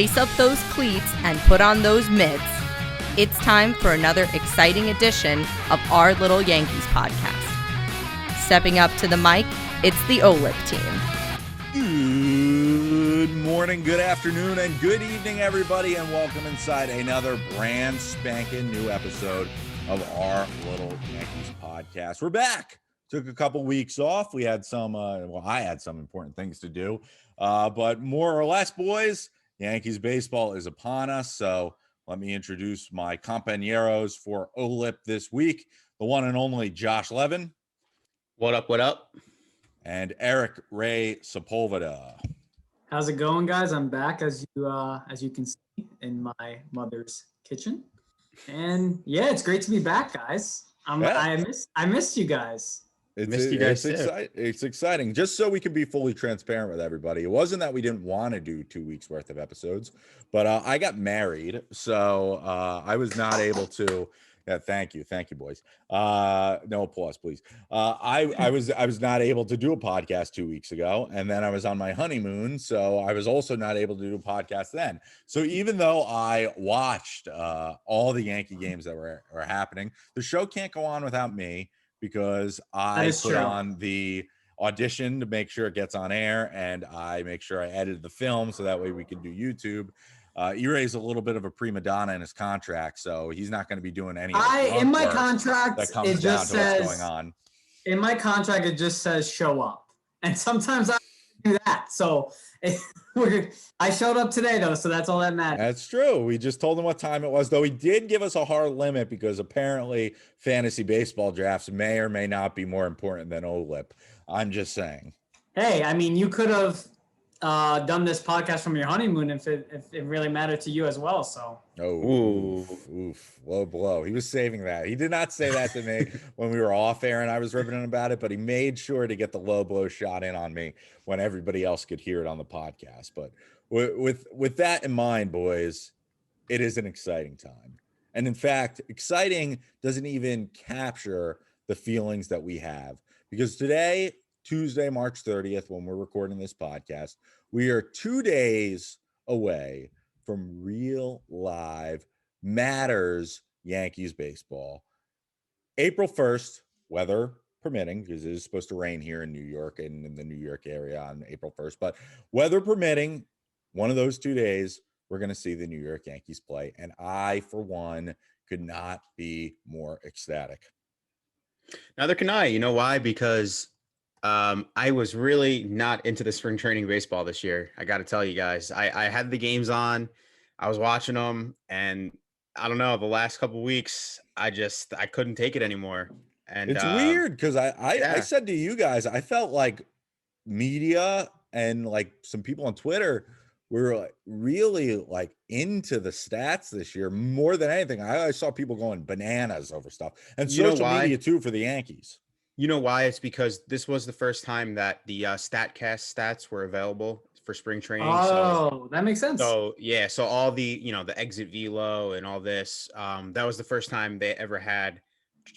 lace up those cleats and put on those mitts. It's time for another exciting edition of Our Little Yankees Podcast. Stepping up to the mic, it's the OLYP team. Good morning, good afternoon, and good evening, everybody, and welcome inside another brand spanking new episode of Our Little Yankees Podcast. We're back. Took a couple weeks off. We had some, I had some important things to do, but more or less, boys, Yankees baseball is upon us. So let me introduce my compañeros for OLYP this week, the one and only Josh Levin. What up, what up? And Eric Ray Sepulveda. How's it going, guys? I'm back, as you can see, in my mother's kitchen. And yeah, it's great to be back, guys. I missed you guys. It's exciting. Just so we can be fully transparent with everybody. It wasn't that we didn't want to do 2 weeks worth of episodes, but I got married, so I was not able to. Yeah, thank you, boys. No applause, please. I was not able to do a podcast 2 weeks ago, and then I was on my honeymoon, so I was also not able to do a podcast then. So even though I watched all the Yankee games that were happening, the show can't go on without me, because I put on the audition to make sure it gets on air, and I make sure I edited the film so that way we can do YouTube. E-Ray's a little bit of a prima donna in his contract, so he's not going to be doing any. In my contract, it just says what's going on. In my contract, it just says show up, and sometimes I do that. So I showed up today, though, so that's all that matters. That's true. We just told him what time it was, though. He did give us a hard limit because apparently fantasy baseball drafts may or may not be more important than OLYP. I'm just saying. Hey, I mean, you could have done this podcast from your honeymoon if it really mattered to you as well. So. Oh, oof, low blow. He was saving that. He did not say that to me when we were off air and I was ribbing about it, but he made sure to get the low blow shot in on me when everybody else could hear it on the podcast. But with that in mind, boys, it is an exciting time. And in fact, exciting doesn't even capture the feelings that we have, because today, Tuesday, March 30th, when we're recording this podcast, we are 2 days away from real live matters Yankees baseball. April 1st, weather permitting, because it is supposed to rain here in New York and in the New York area on April 1st, but weather permitting, one of those 2 days, we're going to see the New York Yankees play. And I, for one, could not be more ecstatic. Neither can I. You know why? Because I was really not into the spring training baseball this year. I got to tell you guys, I had the games on, I was watching them, and I don't know, the last couple of weeks, I couldn't take it anymore. And it's weird because I said to you guys, I felt like media and like some people on Twitter were like really like into the stats this year more than anything. I saw people going bananas over stuff, and social media too for the Yankees. You know why? It's because this was the first time that the StatCast stats were available for spring training. Oh, that makes sense. So yeah, so all the the exit velo and all this, that was the first time they ever had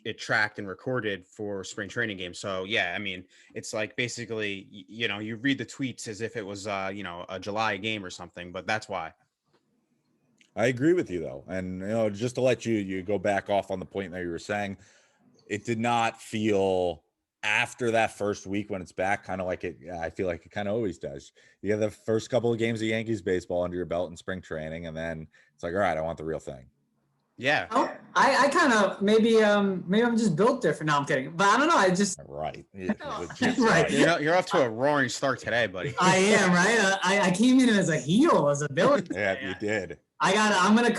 it tracked and recorded for spring training games. So yeah, I mean, it's like basically you read the tweets as if it was a July game or something, but that's why. I agree with you though, and just to let you go back off on the point that you were saying. It did not feel after that first week when it's back, kind of like it. I feel like it kind of always does. You have the first couple of games of Yankees baseball under your belt in spring training, and then it's like, all right, I want the real thing. Yeah. I kind of maybe I'm just built different. No, I'm kidding, but I don't know. I just right. Right. You're off to a roaring start today, buddy. I am right. I came in as a heel, as a villain. Yeah, you did. I'm gonna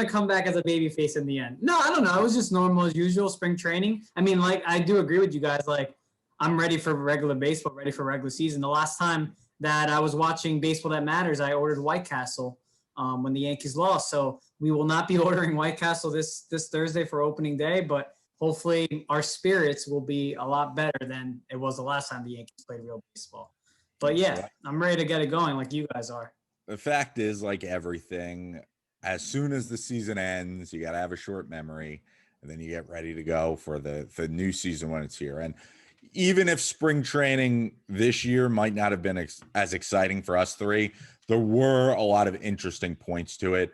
come back as a baby face in the end. No, I don't know. It was just normal as usual spring training. I mean, like, I do agree with you guys. Like, I'm ready for regular baseball, ready for regular season. The last time that I was watching Baseball That Matters, I ordered White Castle when the Yankees lost. So we will not be ordering White Castle this Thursday for opening day, but hopefully our spirits will be a lot better than it was the last time the Yankees played real baseball. But yeah, I'm ready to get it going like you guys are. The fact is, like everything, as soon as the season ends, you got to have a short memory, and then you get ready to go for the new season when it's here. And even if spring training this year might not have been as exciting for us three, there were a lot of interesting points to it.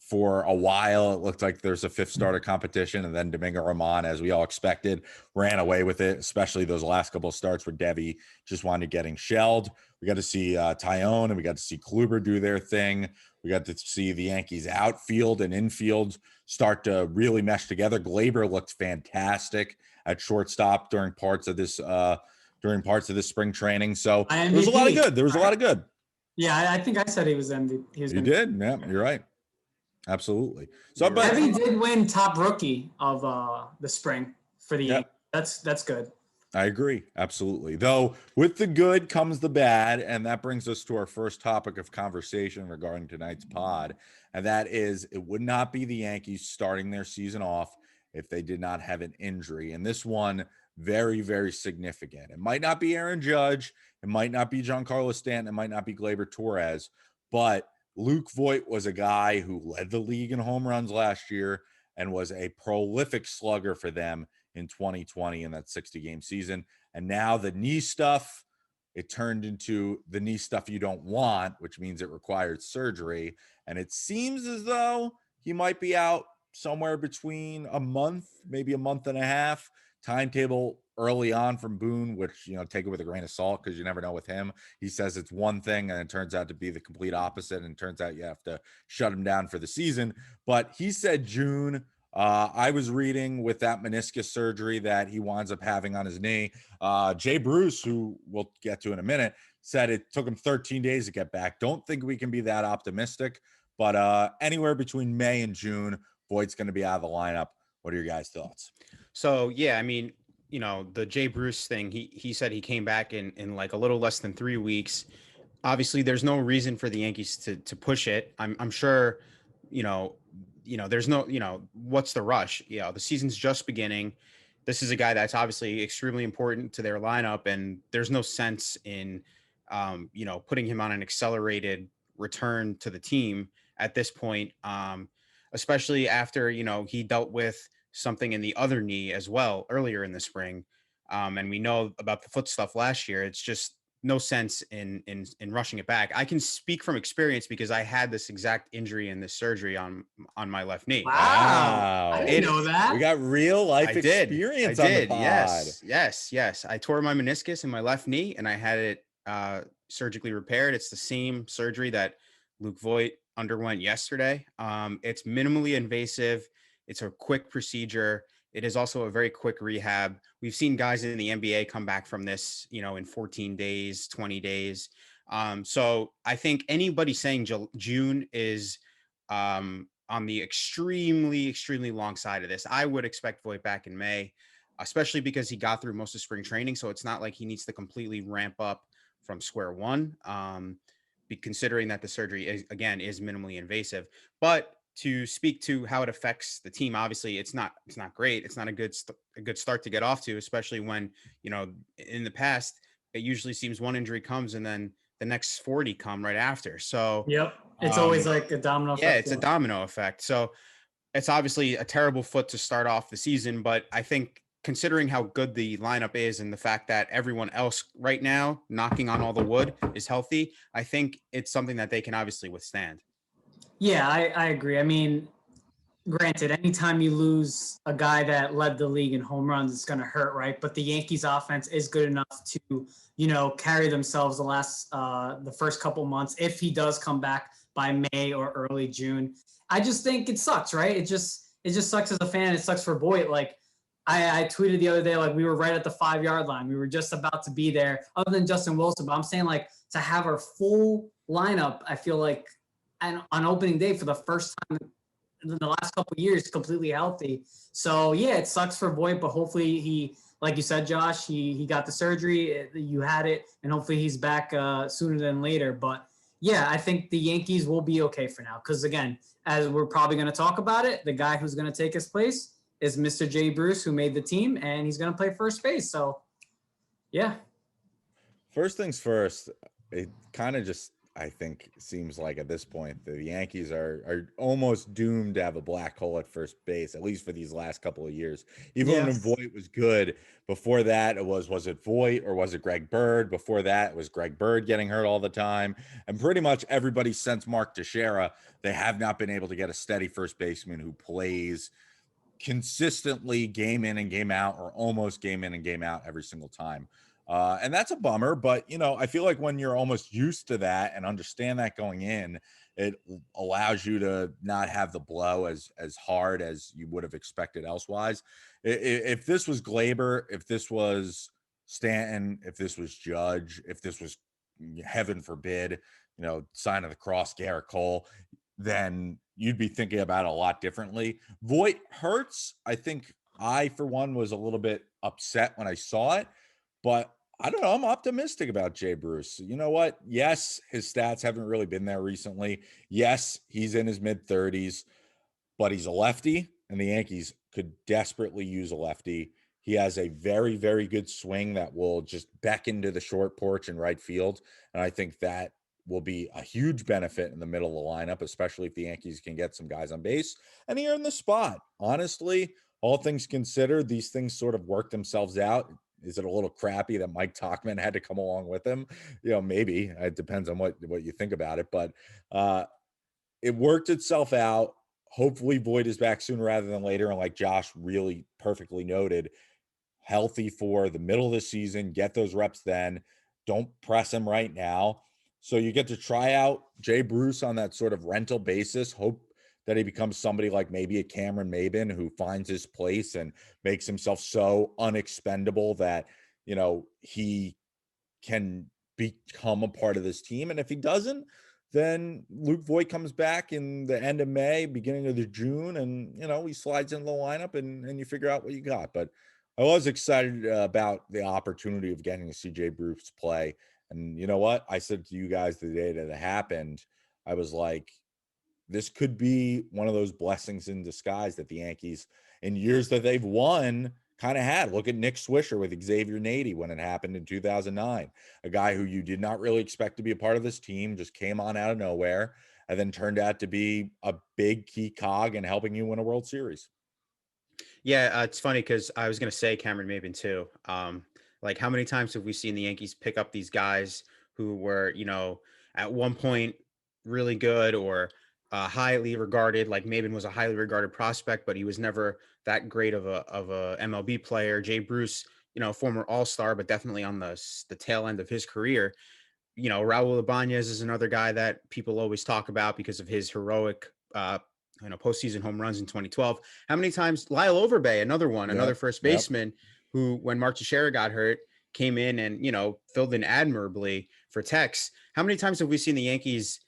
For a while, it looked like there's a fifth starter competition, and then Domingo Roman, as we all expected, ran away with it, especially those last couple of starts where Debbie just wanted getting shelled. We got to see Tyone, and we got to see Kluber do their thing. We got to see the Yankees outfield and infield start to really mesh together. Glaber looked fantastic at shortstop during parts of this spring training. So there was a lot of good. There was a lot of good. Yeah, I think I said he was MVP. You did? Yeah, you're right. Absolutely. So, but Debbie did win top rookie of the spring for the Yankees. That's good. I agree. Absolutely. Though with the good comes the bad. And that brings us to our first topic of conversation regarding tonight's pod. And that is, it would not be the Yankees starting their season off if they did not have an injury. And this one, very, very significant. It might not be Aaron Judge. It might not be Giancarlo Stanton. It might not be Gleyber Torres. But Luke Voit was a guy who led the league in home runs last year and was a prolific slugger for them in 2020 in that 60-game season. And now the knee stuff, it turned into the knee stuff you don't want, which means it required surgery. And it seems as though he might be out somewhere between a month, maybe a month and a half. Timetable early on from Boone, which, take it with a grain of salt because you never know with him. He says it's one thing and it turns out to be the complete opposite. And it turns out you have to shut him down for the season. But he said June. I was reading with that meniscus surgery that he winds up having on his knee. Jay Bruce, who we'll get to in a minute, said it took him 13 days to get back. Don't think we can be that optimistic, but anywhere between May and June, Voigt's going to be out of the lineup. What are your guys' thoughts? So, yeah, I mean, the Jay Bruce thing, he said he came back in like a little less than 3 weeks. Obviously, there's no reason for the Yankees to push it. I'm sure, there's no, what's the rush? The season's just beginning. This is a guy that's obviously extremely important to their lineup, and there's no sense in, putting him on an accelerated return to the team at this point, especially after, he dealt with something in the other knee as well earlier in the spring. And we know about the foot stuff last year. It's just no sense in rushing it back. I can speak from experience because I had this exact injury and this surgery on my left knee. Wow. I didn't know that. We got real life experience on the pod. Yes. I tore my meniscus in my left knee and I had it surgically repaired. It's the same surgery that Luke Voit underwent yesterday. It's minimally invasive. It's a quick procedure. It is also a very quick rehab. We've seen guys in the NBA come back from this, in 14 days, 20 days. So I think anybody saying June is on the extremely, extremely long side of this. I would expect Voit back in May, especially because he got through most of spring training. So it's not like he needs to completely ramp up from square one, considering that the surgery is minimally invasive. But to speak to how it affects the team, obviously it's not great. It's not a good start to get off to, especially when, in the past, it usually seems one injury comes and then the next 40 come right after. So yep, it's always like a domino effect. Yeah, it's a domino effect. So it's obviously a terrible foot to start off the season, but I think considering how good the lineup is and the fact that everyone else right now, knocking on all the wood, is healthy, I think it's something that they can obviously withstand. Yeah, I agree. I mean, granted, anytime you lose a guy that led the league in home runs, it's going to hurt, right? But the Yankees offense is good enough to, carry themselves the first couple months if he does come back by May or early June. I just think it sucks, right? It just sucks as a fan. It sucks for Voit. Like, I tweeted the other day, like, we were right at the 5-yard line. We were just about to be there, other than Justin Wilson. But I'm saying, like, to have our full lineup, I feel like, and on opening day for the first time in the last couple of years, completely healthy. So yeah, it sucks for Voit, but hopefully he, like you said, Josh, he got the surgery, you had it, and hopefully he's back sooner than later. But yeah, I think the Yankees will be okay for now. Because again, as we're probably going to talk about it, the guy who's going to take his place is Mr. Jay Bruce, who made the team, and he's going to play first base. So yeah. First things first, it kind of just, I think seems like at this point the Yankees are almost doomed to have a black hole at first base, at least for these last couple of years. Even when Yes. Voit was good, before that it was it Voit or was it Greg Bird? Before that it was Greg Bird getting hurt all the time. And pretty much everybody since Mark Teixeira, they have not been able to get a steady first baseman who plays consistently game in and game out, or almost game in and game out every single time. And that's a bummer, but I feel like when you're almost used to that and understand that going in, it allows you to not have the blow as hard as you would have expected elsewise. If this was Glaber, if this was Stanton, if this was Judge, if this was, heaven forbid, sign of the cross, Garrett Cole, then you'd be thinking about it a lot differently. Voit hurts. I think I, for one, was a little bit upset when I saw it, but I don't know. I'm optimistic about Jay Bruce. You know what? Yes, his stats haven't really been there recently. Yes, he's in his mid-30s, but he's a lefty, and the Yankees could desperately use a lefty. He has a very, very good swing that will just beckon to the short porch in right field, and I think that will be a huge benefit in the middle of the lineup, especially if the Yankees can get some guys on base and he earned the spot. Honestly, all things considered, these things sort of work themselves out. Is it a little crappy that Mike Tauchman had to come along with him? Maybe. It depends on what you think about it, but it worked itself out. Hopefully Voit is back sooner rather than later. And like Josh really perfectly noted, healthy for the middle of the season, get those reps then. Don't press him right now. So you get to try out Jay Bruce on that sort of rental basis. Hope that he becomes somebody like maybe a Cameron Maven who finds his place and makes himself so unexpendable that, he can become a part of this team. And if he doesn't, then Luke Voit comes back in the end of May, beginning of the June, and, he slides into the lineup and you figure out what you got. But I was excited about the opportunity of getting to see Jay Bruce play. And you know what? I said to you guys the day that it happened, I was like, this could be one of those blessings in disguise that the Yankees, in years that they've won, kind of had. Look at Nick Swisher with Xavier Nady when it happened in 2009. A guy who you did not really expect to be a part of this team, just came on out of nowhere, and then turned out to be a big key cog in helping you win a World Series. Yeah, it's funny because I was going to say Cameron Maven too. Like, how many times have we seen the Yankees pick up these guys who were, at one point really good or highly regarded? Like Maven was a highly regarded prospect, but he was never that great of a MLB player. Jay Bruce, former All-Star, but definitely on the tail end of his career. Raul Ibanez is another guy that people always talk about because of his heroic postseason home runs in 2012. How many times Lyle Overbay, another first baseman who, when Mark Teixeira got hurt, came in and, filled in admirably for Tex. How many times have we seen the Yankees,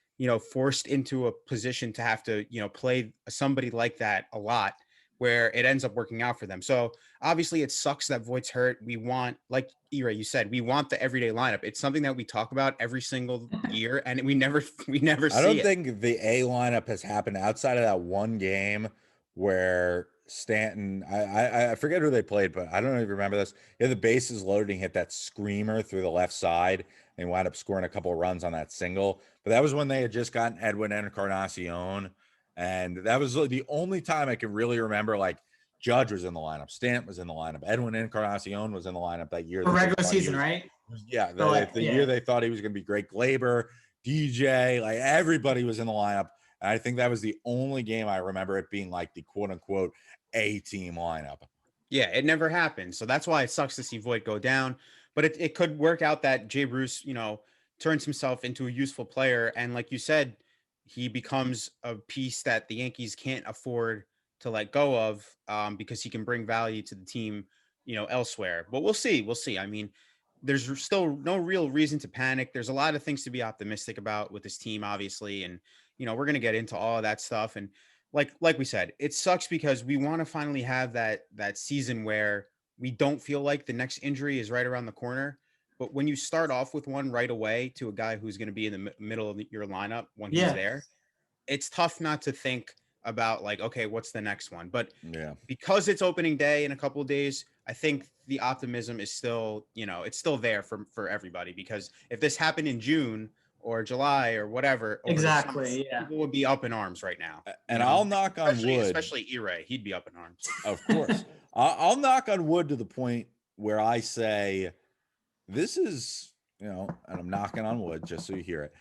forced into a position to have to, play somebody like that a lot, where it ends up working out for them? So obviously it sucks that Voigt's hurt. We want, like Ira, you said, we want the everyday lineup. It's something that we talk about every single year, and we never see it. I don't think the A lineup has happened outside of that one game where Stanton, I forget who they played, but I don't even remember this. The bases loaded, he hit that screamer through the left side, and he wound up scoring a couple of runs on that single. But that was when they had just gotten Edwin Encarnacion, and that was the only time I can really remember, like, Judge was in the lineup, Stanton was in the lineup, Edwin Encarnacion was in the lineup that year. For regular season, right? Yeah, the year they thought he was going to be great. Glaber, DJ, like everybody was in the lineup. And I think that was the only game I remember it being like the quote unquote A team lineup. Yeah, it never happened. So that's why it sucks to see Voit go down. But it could work out that Jay Bruce, turns himself into a useful player. And like you said, he becomes a piece that the Yankees can't afford to let go of, because he can bring value to the team, elsewhere. But we'll see. We'll see. I mean, there's still no real reason to panic. There's a lot of things to be optimistic about with this team, obviously. And, we're going to get into all of that stuff. And like we said, it sucks because we want to finally have that season where we don't feel like the next injury is right around the corner. But when you start off with one right away to a guy who's going to be in the middle of your lineup when he's there, it's tough not to think about like, okay, what's the next one? But because it's opening day in a couple of days, I think the optimism is still, it's still there for everybody, because if this happened in June, or July or whatever. Over Exactly. Yeah. People would be up in arms right now. And I'll knock on wood. Especially E-Ray. He'd be up in arms. Of course. I'll knock on wood to the point where I say, this is, and I'm knocking on wood just so you hear it.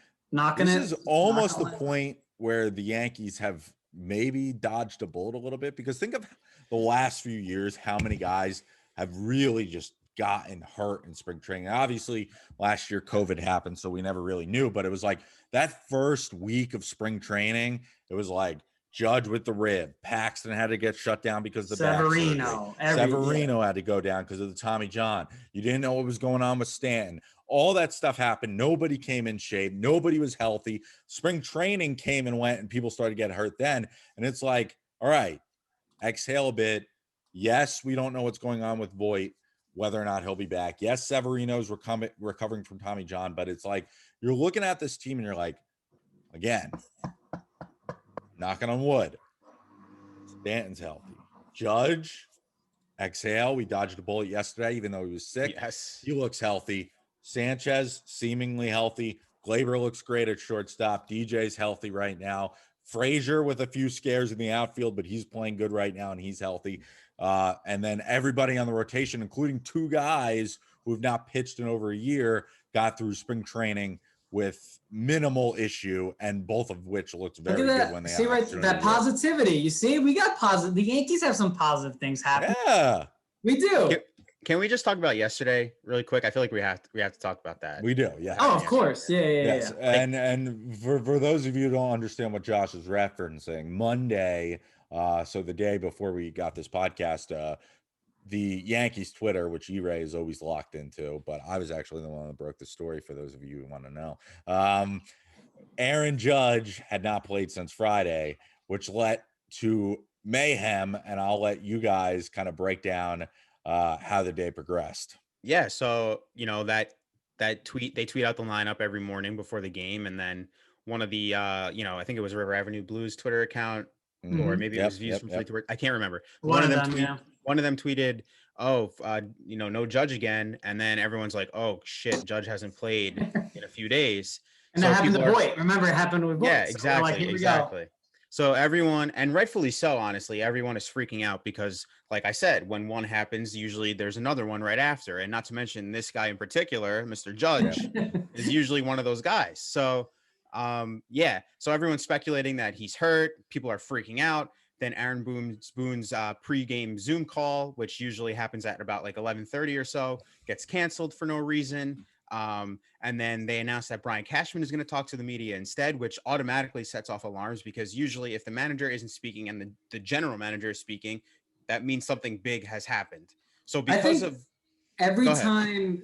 This is almost the point where the Yankees have maybe dodged a bullet a little bit, because think of the last few years, how many guys have really just gotten hurt in spring training. Obviously, last year COVID happened, so we never really knew, but it was like that first week of spring training, it was like Judge with the rib, Paxton had to get shut down because of the Severino had to go down because of the Tommy John. You didn't know what was going on with Stanton. All that stuff happened. Nobody came in shape. Nobody was healthy. Spring training came and went, and people started to get hurt then. And it's like, all right, exhale a bit. Yes, we don't know what's going on with Voit, whether or not he'll be back. Yes, Severino's recovering from Tommy John, but it's like you're looking at this team and you're like, again, knocking on wood, Stanton's healthy. Judge, exhale. We dodged a bullet yesterday, even though he was sick. Yes. He looks healthy. Sanchez, seemingly healthy. Glaber looks great at shortstop. DJ's healthy right now. Frazier with a few scares in the outfield, but he's playing good right now and he's healthy. And then everybody on the rotation, including two guys who have not pitched in over a year, got through spring training with minimal issue, and both of which looked very good when they see right that positivity. You see, we got positive. The Yankees have some positive things happening. Yeah, we do. Can we just talk about yesterday really quick? I feel like we have to talk about that. We do, yeah. Oh, of course, yeah. Yes. And for those of you who don't understand what Josh is referencing, Monday, so the day before we got this podcast, the Yankees Twitter, which E-Ray is always locked into, but I was actually the one that broke the story for those of you who want to know. Aaron Judge had not played since Friday, which led to mayhem, and I'll let you guys kind of break down how the day progressed. Yeah, so that tweet, they tweet out the lineup every morning before the game, and then one of the I think it was River Avenue Blues Twitter account, or maybe it was Views from Free to Work. I can't remember. One of them tweeted, no Judge again, and then everyone's like, oh shit, Judge hasn't played in a few days. And that happened to Voit. Remember, it happened with Voit. Yeah, exactly. So everyone, and rightfully so, honestly, everyone is freaking out because, like I said, when one happens, usually there's another one right after. And not to mention this guy in particular, Mr. Judge, is usually one of those guys. So, so everyone's speculating that he's hurt. People are freaking out. Then Aaron Boone's pregame Zoom call, which usually happens at about like 11:30 or so, gets canceled for no reason. And then they announced that Brian Cashman is going to talk to the media instead, which automatically sets off alarms, because usually if the manager isn't speaking and the general manager is speaking, that means something big has happened. So because of every time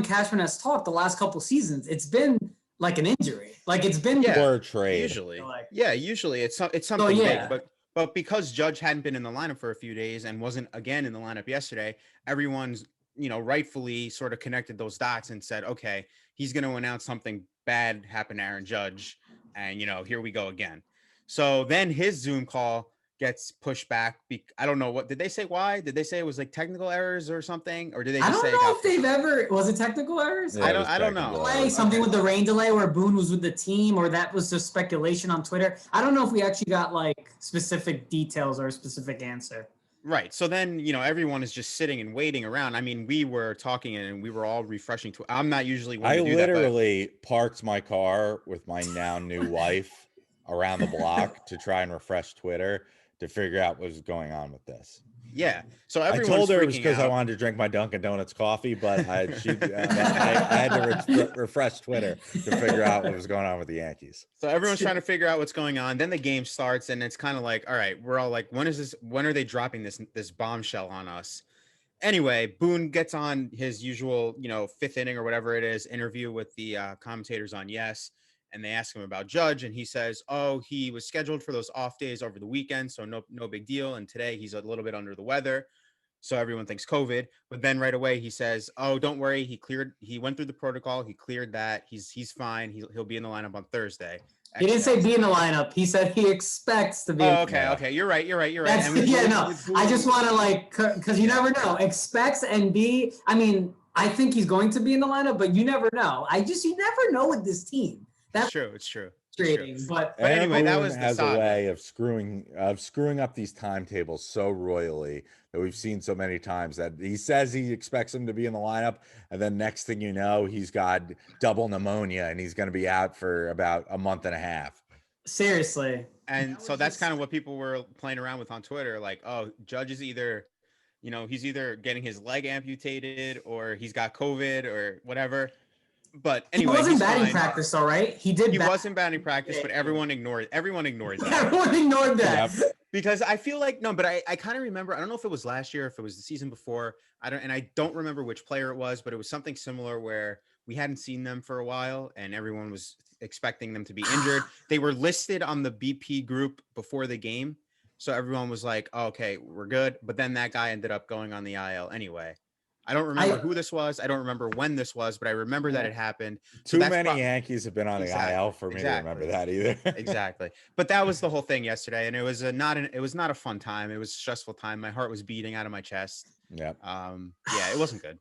Cashman has talked the last couple seasons, it's been like an injury. Like it's been or a trade. Usually. Usually it's something big, but because Judge hadn't been in the lineup for a few days and wasn't again in the lineup yesterday, everyone's rightfully sort of connected those dots and said, okay, he's going to announce something bad happened to Aaron Judge. And, here we go again. So then his Zoom call gets pushed back. I don't know what, did they say why? Did they say it was like technical errors or something? Or did they just I don't know if they've ever, was it technical errors? Yeah, I don't know. Something with the rain delay where Boone was with the team, or that was just speculation on Twitter. I don't know if we actually got like specific details or a specific answer. Right. So then, everyone is just sitting and waiting around. I mean, we were talking and we were all refreshing. I'm not usually one to do literally parked my car with my now new wife around the block to try and refresh Twitter to figure out what was going on with this. Yeah. So I told her it was because I wanted to drink my Dunkin' Donuts coffee, but I had to refresh Twitter to figure out what was going on with the Yankees. So everyone's trying to figure out what's going on. Then the game starts, and it's kind of like, all right, we're all like, when are they dropping this bombshell on us? Anyway, Boone gets on his usual, fifth inning or whatever it is, interview with the commentators on Yes. And they ask him about Judge, and he says, oh, he was scheduled for those off days over the weekend, so no big deal. And today he's a little bit under the weather, so everyone thinks COVID. But then right away he says, oh, don't worry, he went through the protocol, he cleared that, he's fine, he'll be in the lineup on Thursday. He didn't say be in the lineup. He said he expects to be. Oh, okay. You're right. I just want to because you never know. Expects and be. I mean, I think he's going to be in the lineup, but you never know. You never know with this team. That's true. It's true. frustrating. But anyway, that Boone was the has a saga. way of screwing up these timetables so royally that we've seen so many times that he says he expects him to be in the lineup, and then next thing you know, he's got double pneumonia and he's going to be out for about a month and a half. seriously. And so that's kind of what people were playing around with on Twitter. Like, oh, Judge is either, he's either getting his leg amputated or he's got COVID or whatever. But anyway, he wasn't he's batting fine. practice, all right. He wasn't batting practice, but everyone ignored that. Everyone ignored that. Yep. Because I feel like but I kind of remember. I don't know if it was last year, if it was the season before. I don't remember which player it was, but it was something similar where we hadn't seen them for a while, and everyone was expecting them to be injured. They were listed on the BP group before the game, so everyone was like, oh, "Okay, we're good." But then that guy ended up going on the IL anyway. I don't remember who this was. I don't remember when this was, but I remember that it happened. Too many Yankees have been on the IL for me to remember that either. Exactly. But that was the whole thing yesterday, and it was not a fun time. It was a stressful time. My heart was beating out of my chest. Yeah. Yeah, it wasn't good.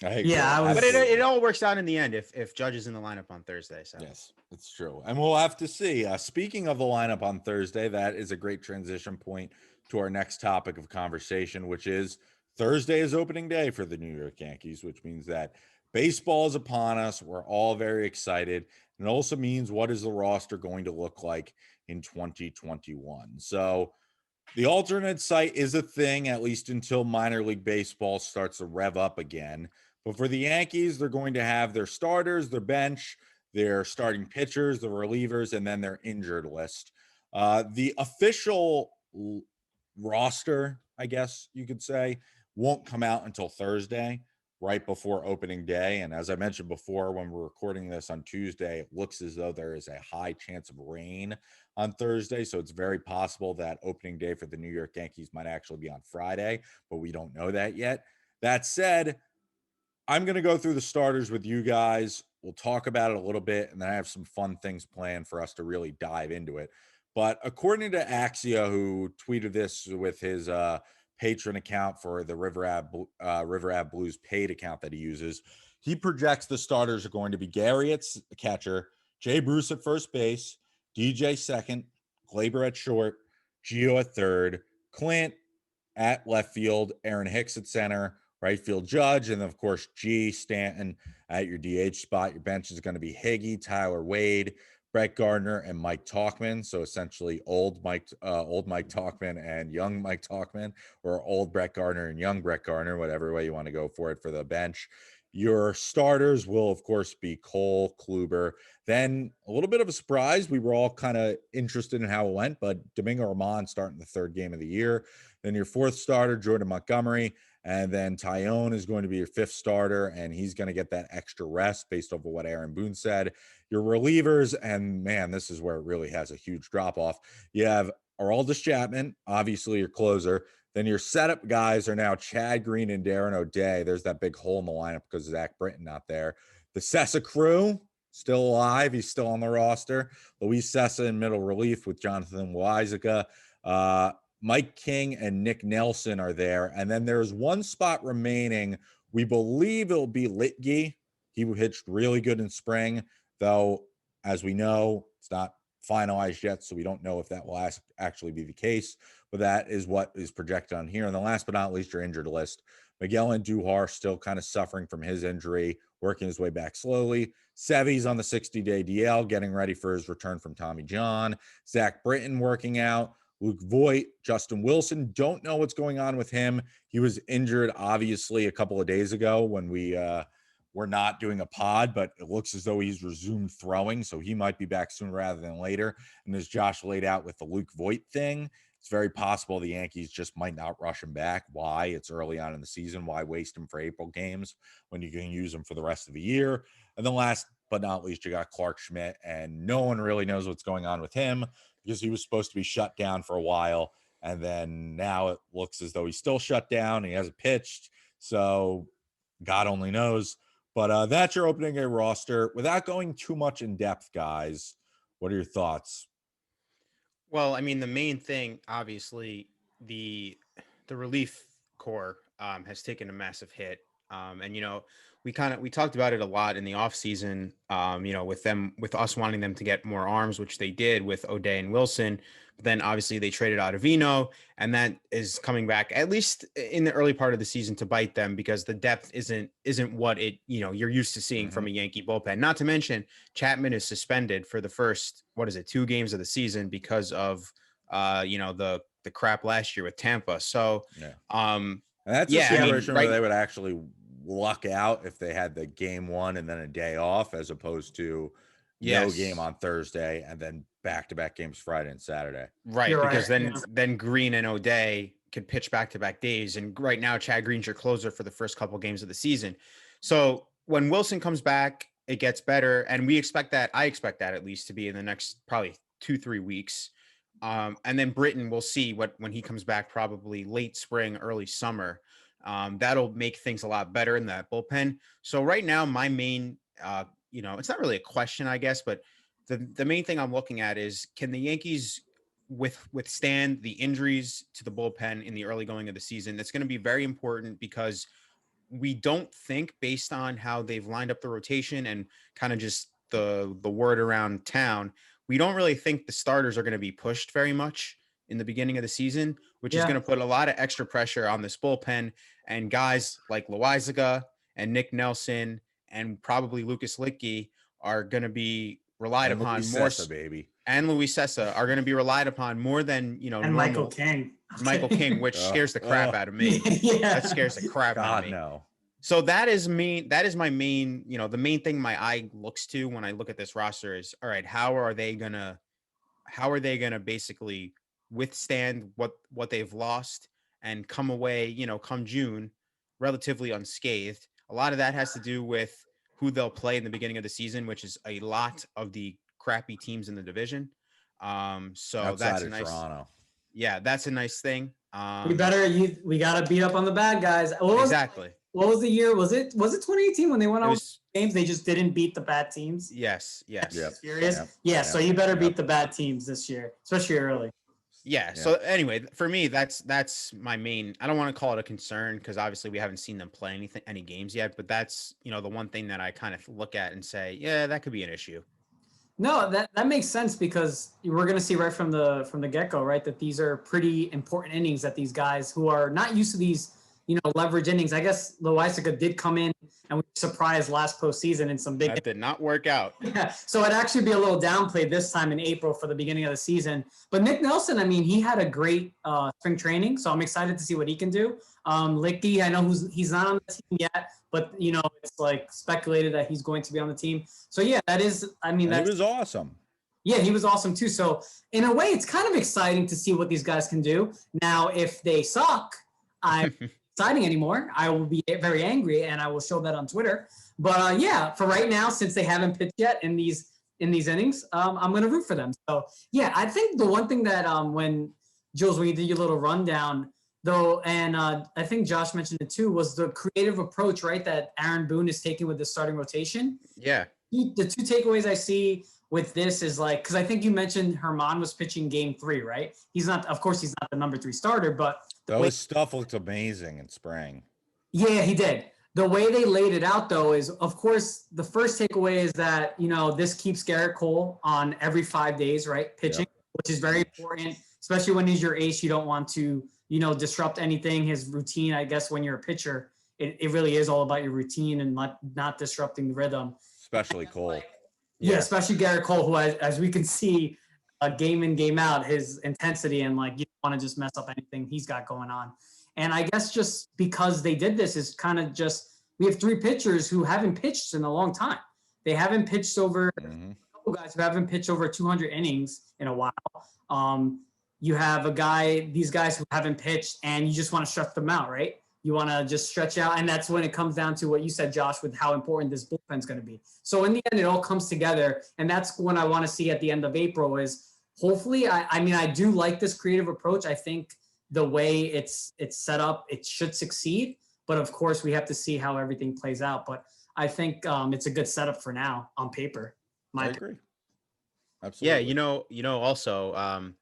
But it all works out in the end if Judge is in the lineup on Thursday. So yes, it's true, and we'll have to see. Speaking of the lineup on Thursday, that is a great transition point to our next topic of conversation, which is Thursday is opening day for the New York Yankees, which means that baseball is upon us. We're all very excited. And it also means, what is the roster going to look like in 2021? So the alternate site is a thing, at least until minor league baseball starts to rev up again. But for the Yankees, they're going to have their starters, their bench, their starting pitchers, the relievers, and then their injured list. The official roster, I guess you could say, won't come out until Thursday, right before opening day. And as I mentioned before, when we're recording this on Tuesday, it looks as though there is a high chance of rain on Thursday. So it's very possible that opening day for the New York Yankees might actually be on Friday, but we don't know that yet. That said, I'm going to go through the starters with you guys. We'll talk about it a little bit, and then I have some fun things planned for us to really dive into it. But according to Axia, who tweeted this with his patron account for the River Ave Blues paid account that he uses, he projects the starters are going to be Gary at catcher, Jay Bruce at first base, DJ second, Kluber at short, Gio at third, Clint at left field, Aaron Hicks at center, right field Judge, and then of course G Stanton at your DH spot. Your bench is going to be Higgy, Tyler Wade, Brett Gardner, and Mike Tauchman. So essentially old Mike Tauchman and young Mike Tauchman, or old Brett Gardner and young Brett Gardner, whatever way you want to go for it for the bench. Your starters will, of course, be Cole, Kluber. Then a little bit of a surprise. We were all kind of interested in how it went, but Domingo Germán starting the third game of the year. Then your fourth starter, Jordan Montgomery. And then Tyone is going to be your fifth starter, and he's going to get that extra rest based off of what Aaron Boone said. Your relievers, and man, this is where it really has a huge drop-off. You have Aroldis Chapman, obviously your closer. Then your setup guys are now Chad Green and Darren O'Day. There's that big hole in the lineup because of Zach Britton not there. The Sessa crew, still alive. He's still on the roster. Luis Sessa in middle relief with Jonathan Weizica. Mike King and Nick Nelson are there. And then there's one spot remaining. We believe it'll be Litge. He pitched really good in spring, though, as we know, it's not finalized yet, so we don't know if that will actually be the case. But that is what is projected on here. And the last but not least, your injured list. Miguel Andujar still kind of suffering from his injury, working his way back slowly. Sevy's on the 60-day DL, getting ready for his return from Tommy John. Zach Britton working out. Luke Voigt, Justin Wilson, don't know what's going on with him. He was injured, obviously, a couple of days ago when we were not doing a pod, but it looks as though he's resumed throwing, so he might be back sooner rather than later. And as Josh laid out with the Luke Voigt thing, it's very possible the Yankees just might not rush him back. Why? It's early on in the season. Why waste him for April games when you can use him for the rest of the year? And then last but not least, you got Clark Schmidt, and no one really knows what's going on with him because he was supposed to be shut down for a while. And then now it looks as though he's still shut down. He hasn't pitched. So God only knows. But that's your opening day roster. Without going too much in depth, guys, what are your thoughts? Well, I mean, the main thing, obviously, the relief core has taken a massive hit. And we talked about it a lot in the offseason, with us wanting them to get more arms, which they did with O'Day and Wilson. But then obviously they traded out Severino, and that is coming back at least in the early part of the season to bite them, because the depth isn't what you're used to seeing from a Yankee bullpen. Not to mention Chapman is suspended for the first 2 games of the season because of the crap last year with Tampa. So and that's a situation where they would actually luck out if they had the game 1 and then a day off, as opposed to no game on Thursday and then back-to-back games Friday and Saturday. Right, because then Green and O'Day could pitch back-to-back days, and right now Chad Green's your closer for the first couple games of the season. So when Wilson comes back, it gets better, and I expect that at least to be in the next probably 2-3 weeks. And then Britton, we'll see when he comes back, probably late spring, early summer. That'll make things a lot better in that bullpen. So right now, my main, it's not really a question, I guess, but the main thing I'm looking at is, can the Yankees withstand the injuries to the bullpen in the early going of the season? That's going to be very important, because we don't think, based on how they've lined up the rotation and kind of just the word around town, we don't really think the starters are going to be pushed very much in the beginning of the season, which is going to put a lot of extra pressure on this bullpen. And guys like Loizaga and Nick Nelson and probably Lucas Littke are going to be relied upon more. And Luis Sessa are going to be relied upon more than, and normal. Michael King, which scares the crap out of me. That scares the crap out of me. No. So that is my main, the main thing my eye looks to when I look at this roster is, all right, how are they gonna basically withstand what they've lost and come away, come June, relatively unscathed. A lot of that has to do with who they'll play in the beginning of the season, which is a lot of the crappy teams in the division. So outside that's a of nice, Toronto. Yeah, that's a nice thing. We gotta beat up on the bad guys. Exactly. What was the year? Was it 2018 when they went on games? They just didn't beat the bad teams. Yes. Serious? Yeah. So you better beat the bad teams this year, especially early. Yeah. So anyway, for me, that's my main. I don't want to call it a concern, because obviously we haven't seen them play any games yet. But that's the one thing that I kind of look at and say, yeah, that could be an issue. No, that makes sense, because we're going to see right from the get-go, right, that these are pretty important innings that these guys who are not used to these, leverage innings. I guess Loizaga did come in and we surprised last postseason in some big. That did not work out. Yeah, so it'd actually be a little downplayed this time in April for the beginning of the season. But Nick Nelson, he had a great spring training, so I'm excited to see what he can do. Littke, I know he's not on the team yet, but it's like speculated that he's going to be on the team. So yeah, that is. He was awesome. Yeah, he was awesome too. So in a way, it's kind of exciting to see what these guys can do. Now, if they suck, I'm exciting anymore. I will be very angry, and I will show that on Twitter. But yeah, for right now, since they haven't pitched yet in these innings, I'm going to root for them. So yeah, I think the one thing that when Jules, when you did your little rundown, though, and I think Josh mentioned it too, was the creative approach, right, that Aaron Boone is taking with the starting rotation. Yeah. The two takeaways I see with this is because I think you mentioned Herman was pitching game 3, right? Of course, he's not the number 3 starter, but his stuff looked amazing in spring. Yeah, he did. The way they laid it out, though, is, of course, the first takeaway is that, this keeps Garrett Cole on every 5 days, right? Pitching, which is very important, especially when he's your ace. You don't want to, disrupt anything. His routine, I guess, when you're a pitcher, it really is all about your routine and not disrupting the rhythm. Especially Cole. Yeah, especially Garrett Cole, who, as we can see, game in, game out, his intensity and you don't want to just mess up anything he's got going on. And I guess just because they did this is kind of we have 3 pitchers who haven't pitched in a long time. They haven't pitched over a couple guys who haven't pitched over 200 innings in a while. You have these guys who haven't pitched, and you just want to stretch them out, right? You want to just stretch out. And that's when it comes down to what you said, Josh, with how important this bullpen is going to be. So in the end, it all comes together. And that's when I want to see at the end of April is hopefully, I do like this creative approach. I think the way it's set up, it should succeed. But of course, we have to see how everything plays out. But I think it's a good setup for now on paper. I agree. Absolutely. Yeah, also,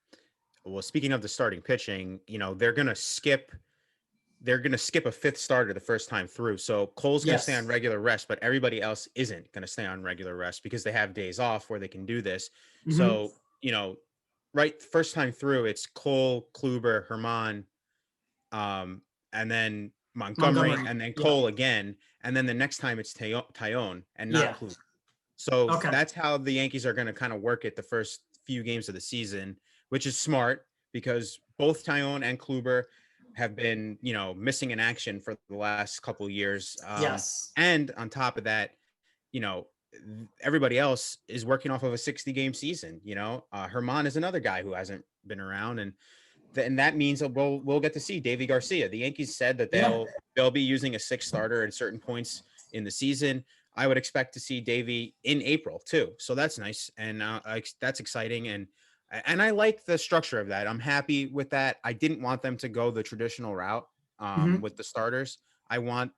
well, speaking of the starting pitching, they're going to skip they're going to skip a fifth starter the first time through. So Cole's going to stay on regular rest, but everybody else isn't going to stay on regular rest because they have days off where they can do this. So, right, first time through, it's Cole, Kluber, Herman, and then Montgomery, and then Cole again. And then the next time it's Taillon and not Kluber. So that's how the Yankees are going to kind of work it the first few games of the season, which is smart because both Taillon and Kluber have been, missing in action for the last couple of years. And on top of that, everybody else is working off of a 60-game season. Herman is another guy who hasn't been around, and that means that we'll get to see Davy Garcia. The Yankees said that they'll be using a sixth starter at certain points in the season. I would expect to see Davy in April too. So that's nice. And that's exciting. And I like the structure of that. I'm happy with that. I didn't want them to go the traditional route with the starters. I wanted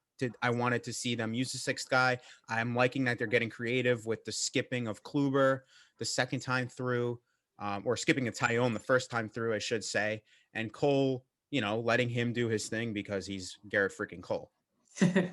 to see them use the sixth guy. I'm liking that they're getting creative with the skipping of Kluber the second time through, or skipping a Taillon the first time through, I should say. And Cole, letting him do his thing because he's Garrett freaking Cole.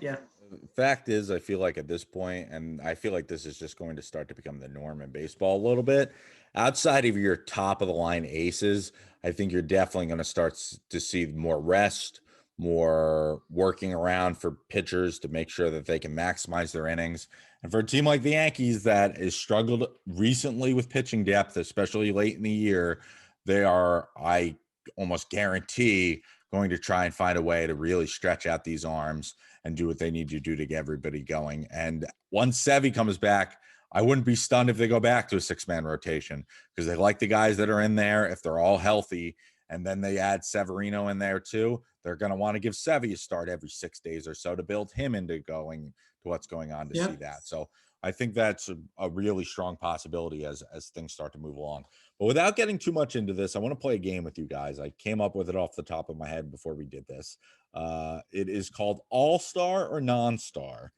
Yeah. The fact is, I feel like at this point, and I feel like this is just going to start to become the norm in baseball a little bit, outside of your top of the line aces, I think you're definitely going to start to see more rest, more working around for pitchers to make sure that they can maximize their innings. And for a team like the Yankees that has struggled recently with pitching depth, especially late in the year, they are, I almost guarantee, going to try and find a way to really stretch out these arms and do what they need to do to get everybody going. And once Sevy comes back, I wouldn't be stunned if they go back to a six-man rotation because they like the guys that are in there if they're all healthy. And then they add Severino in there too. They're going to want to give Sevy a start every 6 days or so to build him into going to what's going on to see that. So I think that's a really strong possibility as things start to move along. But without getting too much into this, I want to play a game with you guys. I came up with it off the top of my head before we did this. It is called All-Star or Non-Star.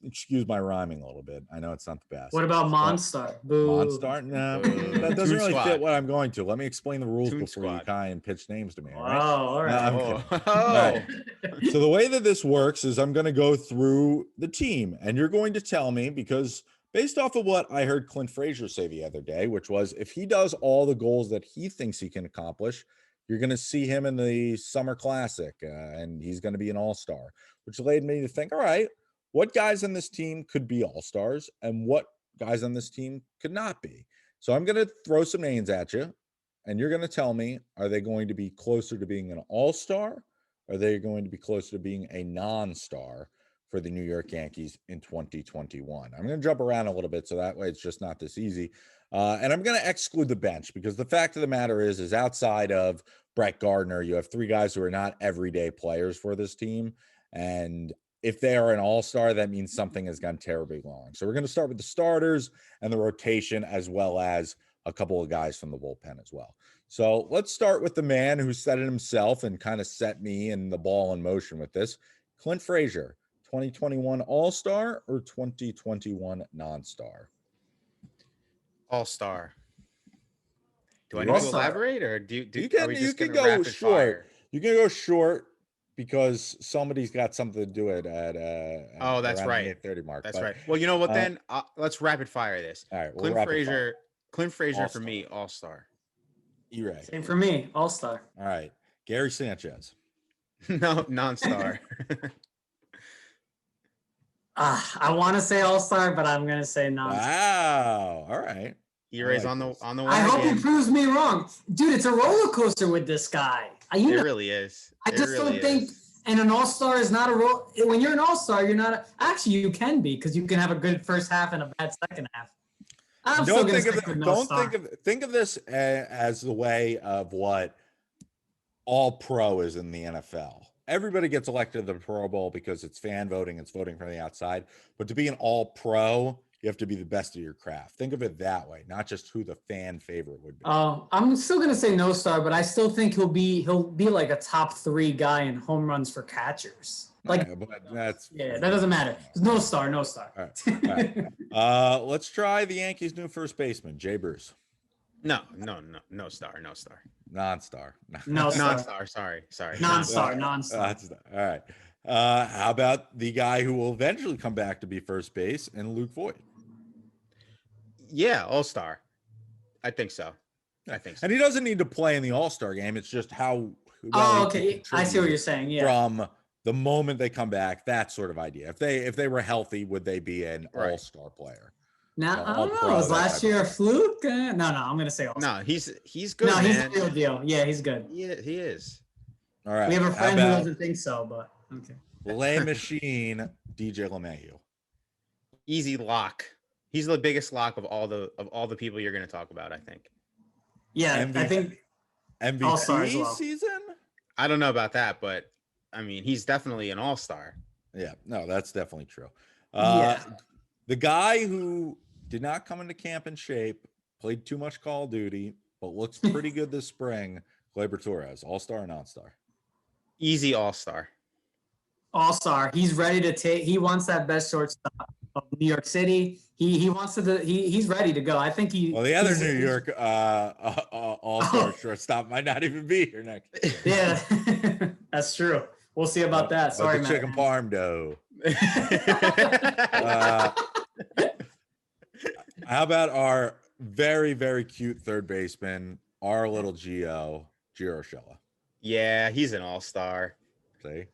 Excuse my rhyming a little bit. I know it's not the best. What about Monstar? Monstar? No, that doesn't really fit what I'm going to. Let me explain the rules Toon before you kind and pitch names to me. All right. No, all right. So the way that this works is I'm going to go through the team, and you're going to tell me, because based off of what I heard Clint Frazier say the other day, which was if he does all the goals that he thinks he can accomplish, you're going to see him in the Summer Classic, and he's going to be an all-star, which led me to think, all right, what guys on this team could be all-stars and what guys on this team could not be? So I'm going to throw some names at you, and you're going to tell me, are they going to be closer to being an all-star? Or are they going to be closer to being a non-star for the New York Yankees in 2021? I'm going to jump around a little bit, so that way it's just not this easy. And I'm going to exclude the bench because the fact of the matter is outside of Brett Gardner, you have three guys who are not everyday players for this team. And if they are an all-star, that means something has gone terribly wrong. So we're going to start with the starters and the rotation, as well as a couple of guys from the bullpen as well. So let's start with the man who said it himself and kind of set me and the ball in motion with this. Clint Frazier, 2021 all-star or 2021 non-star? All-star. Do I need to elaborate, or do you can go short? You can go short because somebody's got something to do it at that's right, 8:30 mark. That's right. Well, you know what? Then let's rapid fire this. All right, Clint Frazier all-star. For me, all-star. You right? Same for me, all-star. All right, Gary Sanchez. No, non-star. I want to say all-star, but I'm gonna say non-star. Wow. All right. E-Ray's on the wagon. I hope he proves me wrong, dude. It's a roller coaster with this guy. It really is. I just don't think. And an all-star is not a role. When you're an all-star, you're not. Actually, you can be because you can have a good first half and a bad second half. Think of this as the way of what all pro is in the NFL. Everybody gets elected to the Pro Bowl because it's fan voting, it's voting from the outside. But to be an all pro, you have to be the best of your craft. Think of it that way, not just who the fan favorite would be. I'm still gonna say no star, but I still think he'll be like a top 3 guy in home runs for catchers. Like that doesn't matter. No star. All right. Let's try the Yankees' new first baseman, Jay Bruce. No star. Non-star. No, star. Non-star. Sorry. Non-star. Non-star. All right. How about the guy who will eventually come back to be first base and Luke Voigt? Yeah, all-star. I think so. And he doesn't need to play in the All-Star game. It's just how well Oh, he can okay. I see what contribute you're saying. Yeah. from the moment they come back, that sort of idea. If they were healthy, would they be an All-Star player? Now, I all don't know. pro, Was that last type year a of thing. fluke? No, I'm going to say all-star. No, he's good, No, he's man. the real deal. Yeah, he's good. Yeah, he is. All right. We have a How friend who about doesn't think so, but okay. Lay Machine, DJ LeMahieu? Easy lock. He's the biggest lock of all the people you're going to talk about, I think. Yeah, I think All-Star as MVP well. season? I don't know about that, but I mean, he's definitely an all-star. Yeah, no, that's definitely true. Yeah. The guy who did not come into camp in shape, played too much Call of Duty, but looks pretty good this spring, Gleyber Torres, all-star or non-star? Easy all-star. All-Star. He's ready to take. He wants that best shortstop of New York City. He wants to. He's ready to go. I think he. Well, the other he's- New York all-star shortstop might not even be here next year. Yeah, that's true. We'll see about that. Sorry, the man. chicken parm dough. How about our very, very cute third baseman, our little Gio Urshela? Yeah, he's an all-star. See?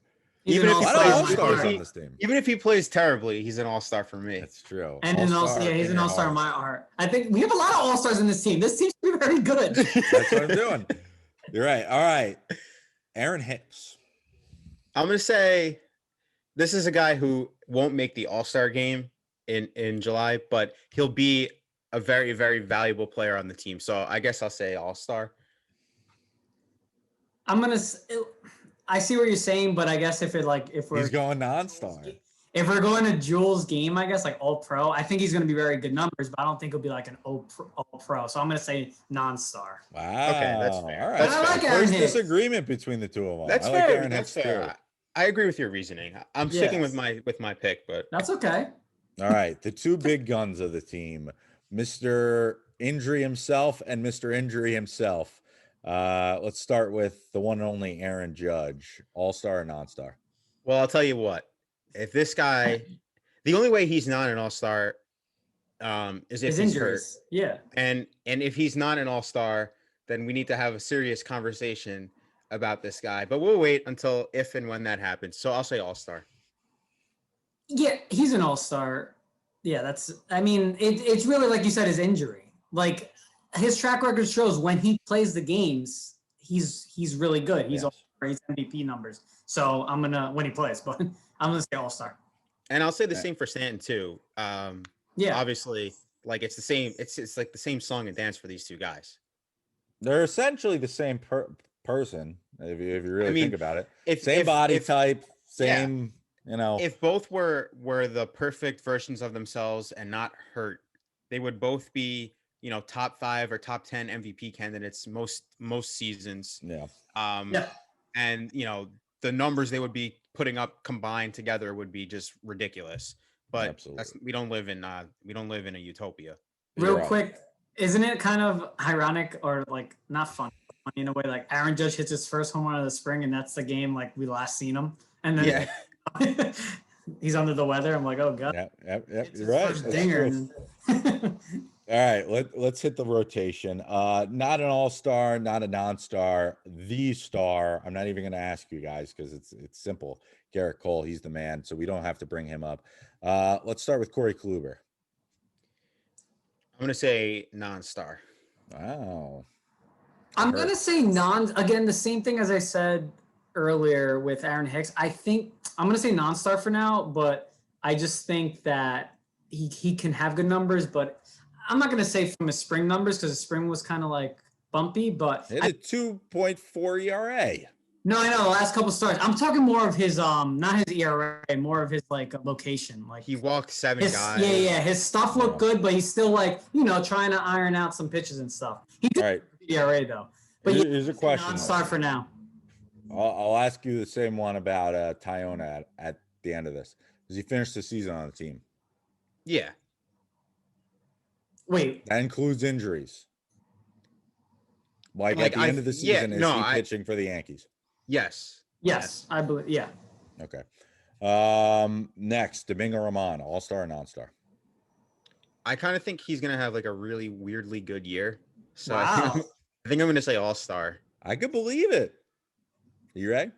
He's Even an if he A lot plays- of all-star. all-stars if on he- this team. Even if he plays terribly, he's an all-star for me. That's true. And an all-star. Yeah, he's in an your all-star in heart. my heart. I think we have a lot of all-stars in this team. This team should be very good. That's what I'm doing. You're right. All right. Aaron Hicks. I'm going to say this is a guy who won't make the all-star game in July, but he'll be a very, very valuable player on the team. So I guess I'll say all-star. I see what you're saying, but I guess if we're He's going non-star. if we're going to Jules' game, I guess like all pro, I think he's going to be very good numbers, but I don't think he'll be like an all pro. So I'm going to say non-star. Wow. Okay, that's fair. All right. That's But I like fair. Aaron First Hicks. disagreement between the two of them. That's I like fair. Aaron That's Hicks fair. too. I agree with your reasoning. I'm sticking with Yes. my pick, but That's okay. All right. The two big guns of the team, Mr. Injury himself and Mr. Injury himself. Let's start with the one and only Aaron Judge, all-star or non-star? well, I'll tell you what. If this guy, the only way he's not an all-star is if His he's hurt. injuries. Yeah. And if he's not an all-star, then we need to have a serious conversation about this guy. But we'll wait until if and when that happens. So I'll say all-star. Yeah, he's an all-star. Yeah, it's really like you said, his injury. Like his track record shows when he plays the games, he's really good. He's Yes. all-star, he's MVP numbers. So I'm gonna when he plays, but I'm gonna say all-star. And I'll say the same for Stanton too. Yeah. Obviously, like it's the same. It's like the same song and dance for these two guys. They're essentially the same person, if you really think about it. If Same body if, type, same, if both were the perfect versions of themselves and not hurt, they would both be top 5 or top 10 MVP candidates most seasons. yeah. Yeah. And the numbers they would be putting up combined together would be just ridiculous. But Absolutely. we don't live in a utopia. You're Real right. quick, isn't it kind of ironic or like not funny in a way? Like Aaron Judge hits his first home run of the spring, and that's the game like we last seen him, and then he's under the weather. I'm like, oh god. Yep. Hits You're his right. first That's dinger, true. and All right, let's hit the rotation. Not an all-star, not a non-star, the star. I'm not even going to ask you guys because it's simple. Garrett Cole, he's the man, so we don't have to bring him up. Let's start with Corey Kluber. I'm gonna say non-star. Wow. I'm gonna say again, the same thing as I said earlier with Aaron Hicks. I think I'm gonna say non-star for now, but I just think that he can have good numbers, but I'm not gonna say from his spring numbers because the spring was kind of like bumpy, but Hit a 2.4 ERA. no, I know the last couple starts. I'm talking more of his not his ERA, more of his like location. Like He walked 7 his, guys. yeah. His stuff looked good, but he's still like trying to iron out some pitches and stuff. He All did right, ERA though. But here's a question. non-star for now. I'll ask you the same one about Tyona at the end of this. Does he finish the season on the team? Yeah. Wait, That includes injuries. Like at the end of the season, is he pitching for the Yankees? Yes. Yes, I believe. Yeah. Okay. Next, Domingo Román, all-star or non-star? I kind of think he's gonna have like a really weirdly good year. So Wow. I think I'm gonna say all-star. I could believe it. You right?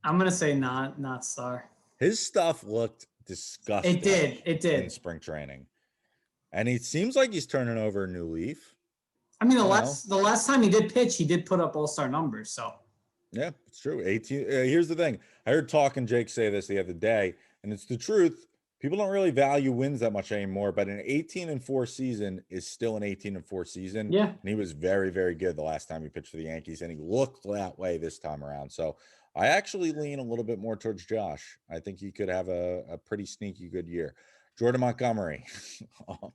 I'm gonna say not star. His stuff looked disgusting. It did. In spring training, and it seems like he's turning over a new leaf. I mean, the last time he did pitch, he did put up all-star numbers. So yeah, it's true. 18. Here's the thing. I heard Talking Jake say this the other day, and it's the truth. People don't really value wins that much anymore, but an 18-4 season is still an 18-4 season. Yeah. And he was very, very good the last time he pitched for the Yankees, and he looked that way this time around. So I actually lean a little bit more towards Josh. I think he could have a pretty sneaky good year. Jordan Montgomery,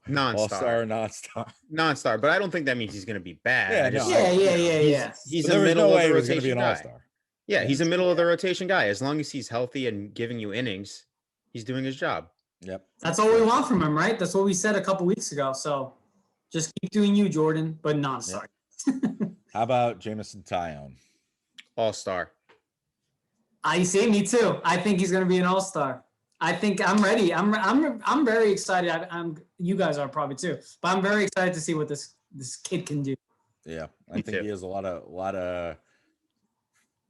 non-star. All-star or non-star? Non-star, but I don't think that means he's going to be bad. Yeah. He's a middle of the rotation guy. All-star. Yeah, he's a middle of the rotation guy. As long as he's healthy and giving you innings, he's doing his job. Yep. That's all we want from him, right? That's what we said a couple weeks ago. So just keep doing you, Jordan, but non-star. Yep. How about Jameson Taillon? All-star. I see, me too. I think he's going to be an all-star. I think I'm ready. I'm very excited. You guys are probably too, but I'm very excited to see what this kid can do. Yeah, I think he has a lot of.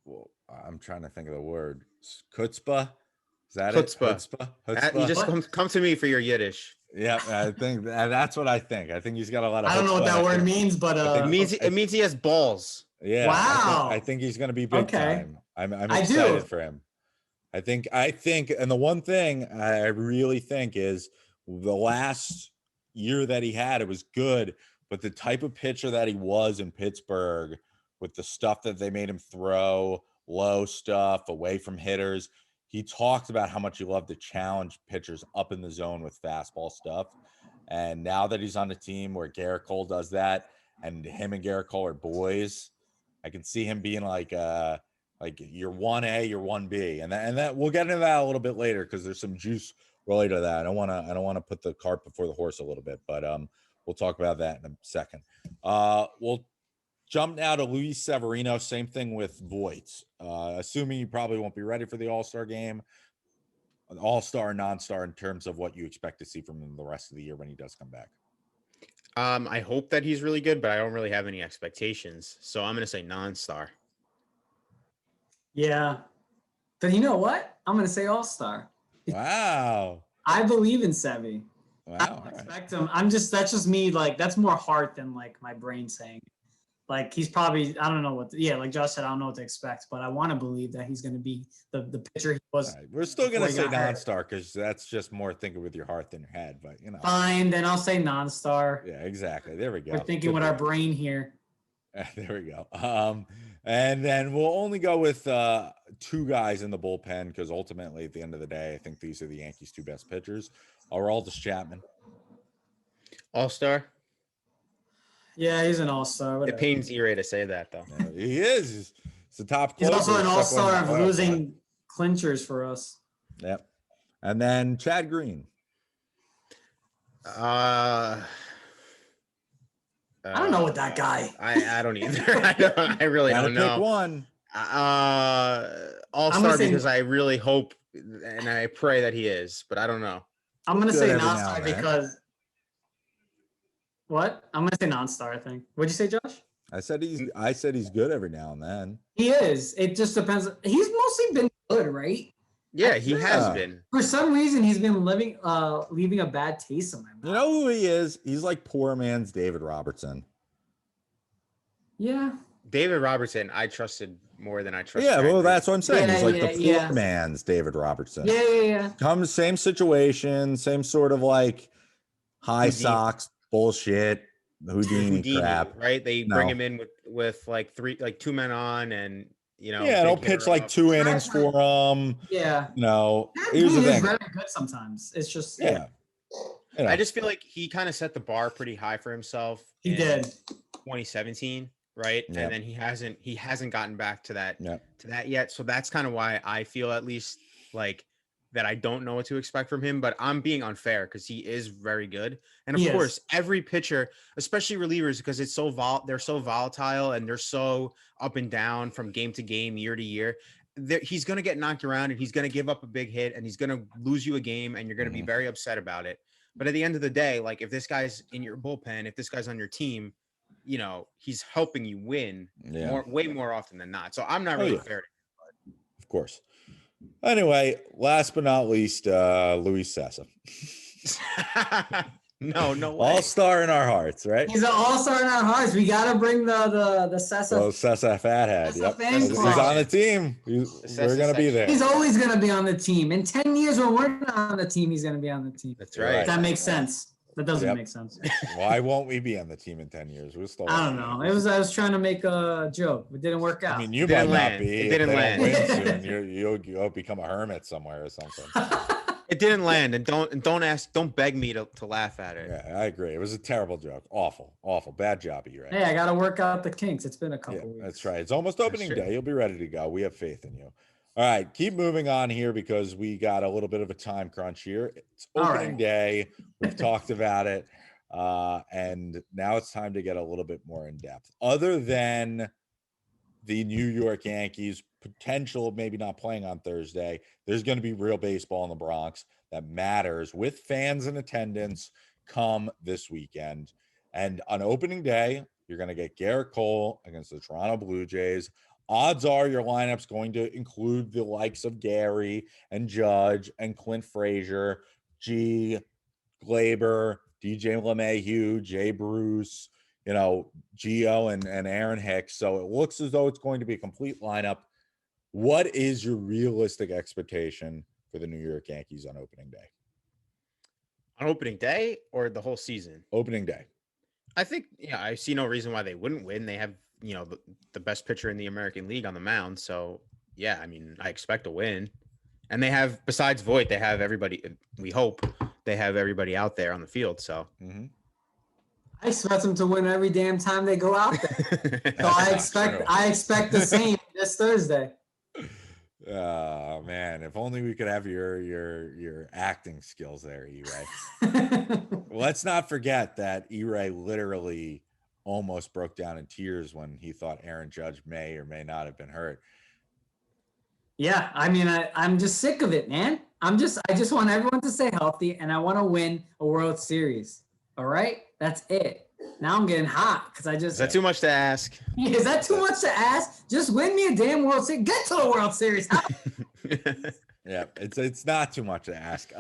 Well, I'm trying to think of the word. Chutzpah. Is that Chutzpah. Chutzpah? You just come to me for your Yiddish. Yeah, I think that's what I think. I think he's got a lot of. I don't know what that word means, but it means he has balls. Yeah. Wow. I think he's going to be big time. I'm excited for him. I think, and the one thing I really think is the last year that he had, it was good, but the type of pitcher that he was in Pittsburgh with the stuff that they made him throw, low stuff, away from hitters, he talked about how much he loved to challenge pitchers up in the zone with fastball stuff. And now that he's on a team where Garrett Cole does that, and him and Garrett Cole are boys, I can see him being like you're 1A, you're 1B, and that we'll get into that a little bit later because there's some juice related to that. I don't want to put the cart before the horse a little bit, but we'll talk about that in a second. We'll jump now to Luis Severino. Same thing with Voits. Assuming you probably won't be ready for the All-Star game, an All-Star, non-star in terms of what you expect to see from him the rest of the year when he does come back. I hope that he's really good, but I don't really have any expectations, so I'm going to say non-star. Yeah. But you know what? I'm going to say all-star. Wow. I believe in Sevy. Wow. I don't expect him. that's just me. Like, that's more heart than like my brain saying. Like, he's probably, I don't know like Josh said, I don't know what to expect, but I want to believe that he's going to be the pitcher he was. Right. We're still going to say non-star because that's just more thinking with your heart than your head, but you know. Fine. Then I'll say non-star. Yeah, exactly. There we go. We're thinking with our brain here. There we go. And then we'll only go with two guys in the bullpen because ultimately, at the end of the day, I think these are the Yankees' two best pitchers. Aroldis Chapman. All-star? Yeah, he's an all-star. It pains E-Ray to say that, though. Yeah, he is. He's the top closer. He's also an all-star of losing clinchers for us. Yep. And then Chad Green. I don't know what that guy. I don't either. I really don't know. Pick one. All-star because I really hope and I pray that he is, but I don't know. I'm gonna say non-star because. What? I'm gonna say non-star. I think. What'd you say, Josh? I said he's good every now and then. He is. It just depends. He's mostly been good, right? Yeah, he has been. For some reason, he's been leaving a bad taste in my mouth. You know who he is? He's like poor man's David Robertson. Yeah. David Robertson, I trusted more than I trust. Yeah, well, that's what I'm saying. Yeah, he's like the poor man's David Robertson. Yeah. Comes same situation, same sort of like high socks bullshit, Houdini crap. Right? They bring him in with like two men on, and they'll pitch like 2 innings for him. Yeah. Here's the thing. Very good sometimes. It's just I just feel like he kind of set the bar pretty high for himself. He did. 2017, right? Yep. And then he hasn't gotten back to that Yep. yet. So that's kind of why I feel at least like that I don't know what to expect from him, but I'm being unfair because he is very good. And of He is. course, every pitcher, especially relievers, because it's they're so volatile and they're so up and down from game to game, year to year. He's going to get knocked around and he's going to give up a big hit and he's going to lose you a game and you're going to be very upset about it. But at the end of the day, like if this guy's in your bullpen, if this guy's on your team, you know, he's helping you win way more often than not. So I'm not really fair to him. Of course. Anyway, last but not least, Luis Sessa. No way. All-star in our hearts, right? He's an all-star in our hearts. We gotta bring the Sessa. Well, Sessa Fathead. Sessa Yep. fan He's club. on the team. We're gonna be there. He's always gonna be on the team. In 10 years when we're not on the team, he's gonna be on the team. That's right. If that makes sense. That doesn't make sense. Why won't we be on the team in 10 years? We're still. I don't know. I was trying to make a joke. It didn't work out. I mean, you might not be. It didn't land. Soon, you'll become a hermit somewhere or something. It didn't land, and don't beg me to laugh at it. Yeah, I agree. It was a terrible joke. Awful. Bad job, you right? Hey, I gotta work out the kinks. It's been a couple weeks. That's right. It's almost opening day. You'll be ready to go. We have faith in you. All right, keep moving on here because we got a little bit of a time crunch here. It's opening day. We've talked about it. And now it's time to get a little bit more in depth. Other than the New York Yankees potential of maybe not playing on Thursday, there's going to be real baseball in the Bronx that matters with fans in attendance come this weekend. And on opening day, you're going to get Garrett Cole against the Toronto Blue Jays. Odds are your lineup's going to include the likes of Gary and Judge and Clint Frazier, Glaber, DJ LeMahieu, Jay Bruce, Gio and Aaron Hicks. So it looks as though it's going to be a complete lineup. What is your realistic expectation for the New York Yankees on opening day? On opening day or the whole season? Opening day. I think, I see no reason why they wouldn't win. They have, the best pitcher in the American League on the mound. So, yeah, I mean, I expect a win. And they have, besides Voit, they have everybody, we hope they have everybody out there on the field. So, I expect them to win every damn time they go out there. So I expect the same this Thursday. Oh man, if only we could have your acting skills there, E-Ray. Let's not forget that E-Ray literally almost broke down in tears when he thought Aaron Judge may or may not have been hurt. Yeah, I mean, I'm just sick of it, man. I just want everyone to stay healthy, and I want to win a World Series. All right, that's it. Now I'm getting hot because Is that too much to ask? Yeah, is that too much to ask? Just win me a damn World Series. Get to the World Series. Yeah, it's not too much to ask.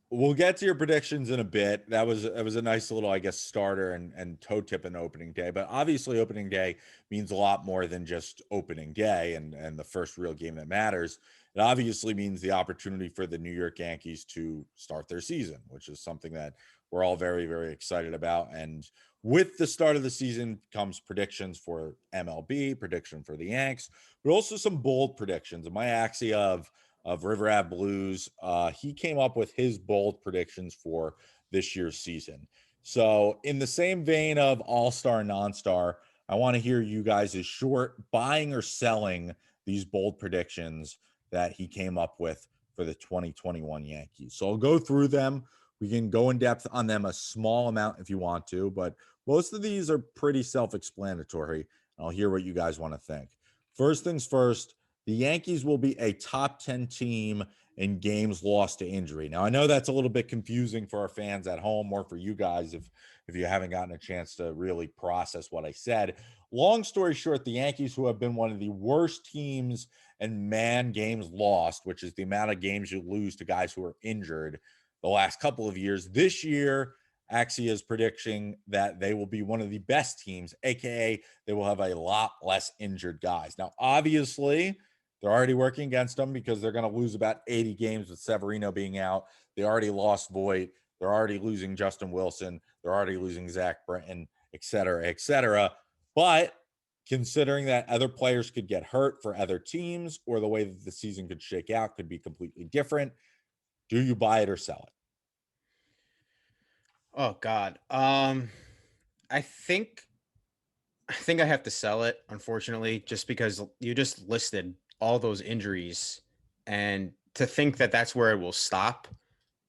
We'll get to your predictions in a bit. That was a nice little, I guess, starter and toe tip in opening day. But obviously, opening day means a lot more than just opening day and the first real game that matters. It obviously means the opportunity for the New York Yankees to start their season, which is something that we're all very, very excited about. And with the start of the season comes predictions for MLB, prediction for the Yanks, but also some bold predictions. And my Axia of River Ave Blues, he came up with his bold predictions for this year's season. So in the same vein of all-star, non-star, I want to hear you guys' short buying or selling these bold predictions that he came up with for the 2021 Yankees. So I'll go through them. We can go in depth on them a small amount if you want to, but most of these are pretty self-explanatory. I'll hear what you guys want to think. First things first, the Yankees will be a top 10 team in games lost to injury. Now, I know that's a little bit confusing for our fans at home or for you guys if you haven't gotten a chance to really process what I said. Long story short, the Yankees, who have been one of the worst teams in man games lost, which is the amount of games you lose to guys who are injured the last couple of years, this year, Axia is predicting that they will be one of the best teams, aka they will have a lot less injured guys. Now, obviously, they're already working against them because they're going to lose about 80 games with Severino being out. They already lost Voit. They're already losing Justin Wilson. They're already losing Zach Britton, et cetera, et cetera. But considering that other players could get hurt for other teams or the way that the season could shake out could be completely different, do you buy it or sell it? Oh God. I think I have to sell it, unfortunately, just because you just listed all those injuries. And to think that that's where it will stop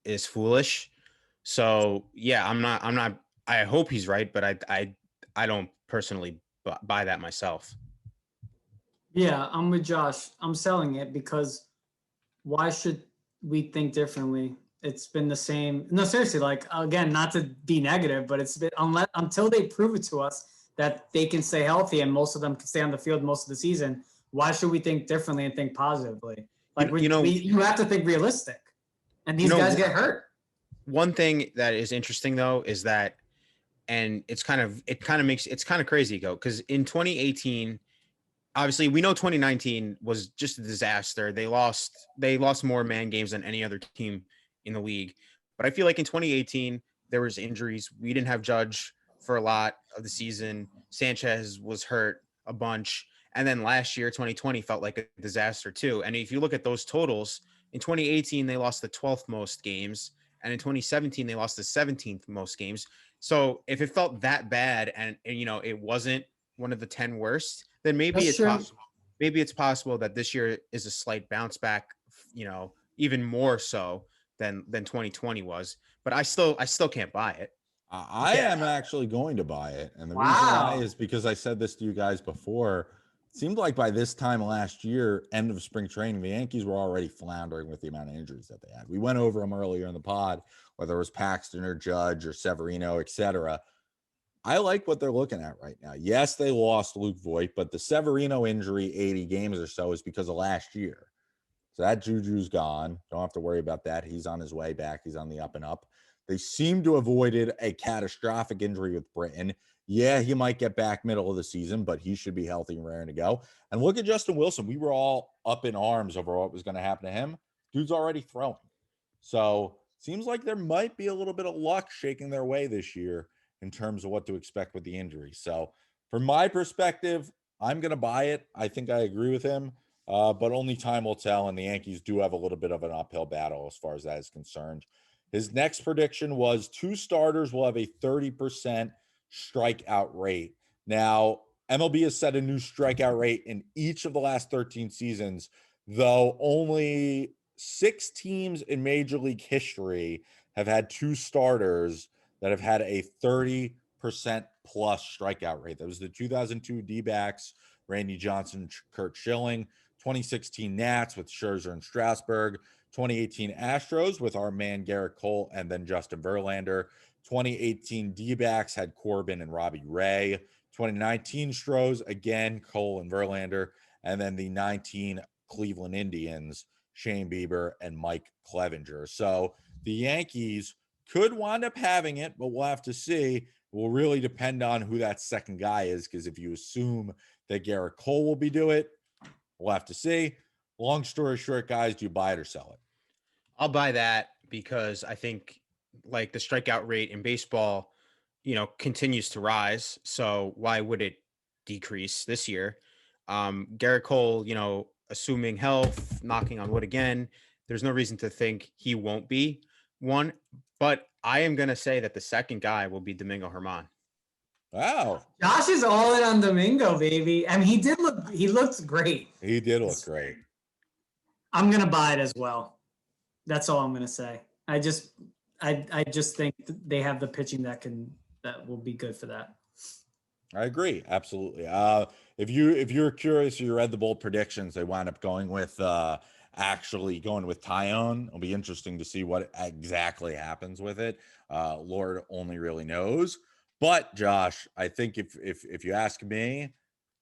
is foolish. So yeah, I hope he's right, but I don't personally buy that myself. Yeah, I'm with Josh. I'm selling it because why should we think differently? It's been the same. No, seriously, like, again, not to be negative, but it's been until they prove it to us that they can stay healthy and most of them can stay on the field most of the season. Why should we think differently and think positively? Like, you have to think realistic, and these guys get hurt. One thing that is interesting though is that, and it's kind of crazy because in 2018, obviously we know 2019 was just a disaster. They lost more man games than any other team in the league. But I feel like in 2018 there was injuries. We didn't have Judge for a lot of the season. Sanchez was hurt a bunch. And then last year, 2020 felt like a disaster too. And if you look at those totals, in 2018 they lost the 12th most games, and in 2017 they lost the 17th most games. So if it felt that bad and it wasn't one of the 10 worst, then maybe it's possible. Maybe it's possible that this year is a slight bounce back, even more so than 2020 was. But I still can't buy it. I am actually going to buy it. And the reason why is because I said this to you guys before. It seemed like by this time last year, end of spring training, the Yankees were already floundering with the amount of injuries that they had. We went over them earlier in the pod, whether it was Paxton or Judge or Severino, etc. I like what they're looking at right now. Yes, they lost Luke Voigt, but the Severino injury, 80 games or so, is because of last year. So that juju's gone. Don't have to worry about that. He's on his way back. He's on the up and up. They seem to have avoided a catastrophic injury with Britton. Yeah, he might get back middle of the season, but he should be healthy and raring to go. And look at Justin Wilson. We were all up in arms over what was going to happen to him. Dude's already throwing. So seems like there might be a little bit of luck shaking their way this year in terms of what to expect with the injury. So from my perspective, I'm going to buy it. I think I agree with him, but only time will tell. And the Yankees do have a little bit of an uphill battle as far as that is concerned. His next prediction was 2 starters will have a 30% strikeout rate. Now, MLB has set a new strikeout rate in each of the last 13 seasons, though only 6 teams in Major League history have had 2 starters that have had a 30% plus strikeout rate. That was the 2002 D-backs, Randy Johnson, Kurt Schilling, 2016 Nats with Scherzer and Strasburg, 2018 Astros with our man Garrett Cole and then Justin Verlander. 2018 D-backs had Corbin and Robbie Ray. 2019 Stros, again, Cole and Verlander. And then the 19 Cleveland Indians, Shane Bieber and Mike Clevenger. So the Yankees could wind up having it, but we'll have to see. It will really depend on who that second guy is, because if you assume that Garrett Cole will be doing it, we'll have to see. Long story short, guys, do you buy it or sell it? I'll buy that because I think like the strikeout rate in baseball, continues to rise. So why would it decrease this year? Garrett Cole, assuming health, knocking on wood again, there's no reason to think he won't be one. But I am going to say that the second guy will be Domingo Germán. Wow. Josh is all in on Domingo, baby. I mean, he looked great. He did look great. I'm going to buy it as well. That's all I'm going to say. I just think they have the pitching that will be good for that. I agree. Absolutely. If you're curious, you read the bold predictions, they wound up going with actually going with Tyone. It'll be interesting to see what exactly happens with it. Lord only really knows. But Josh, I think if you ask me,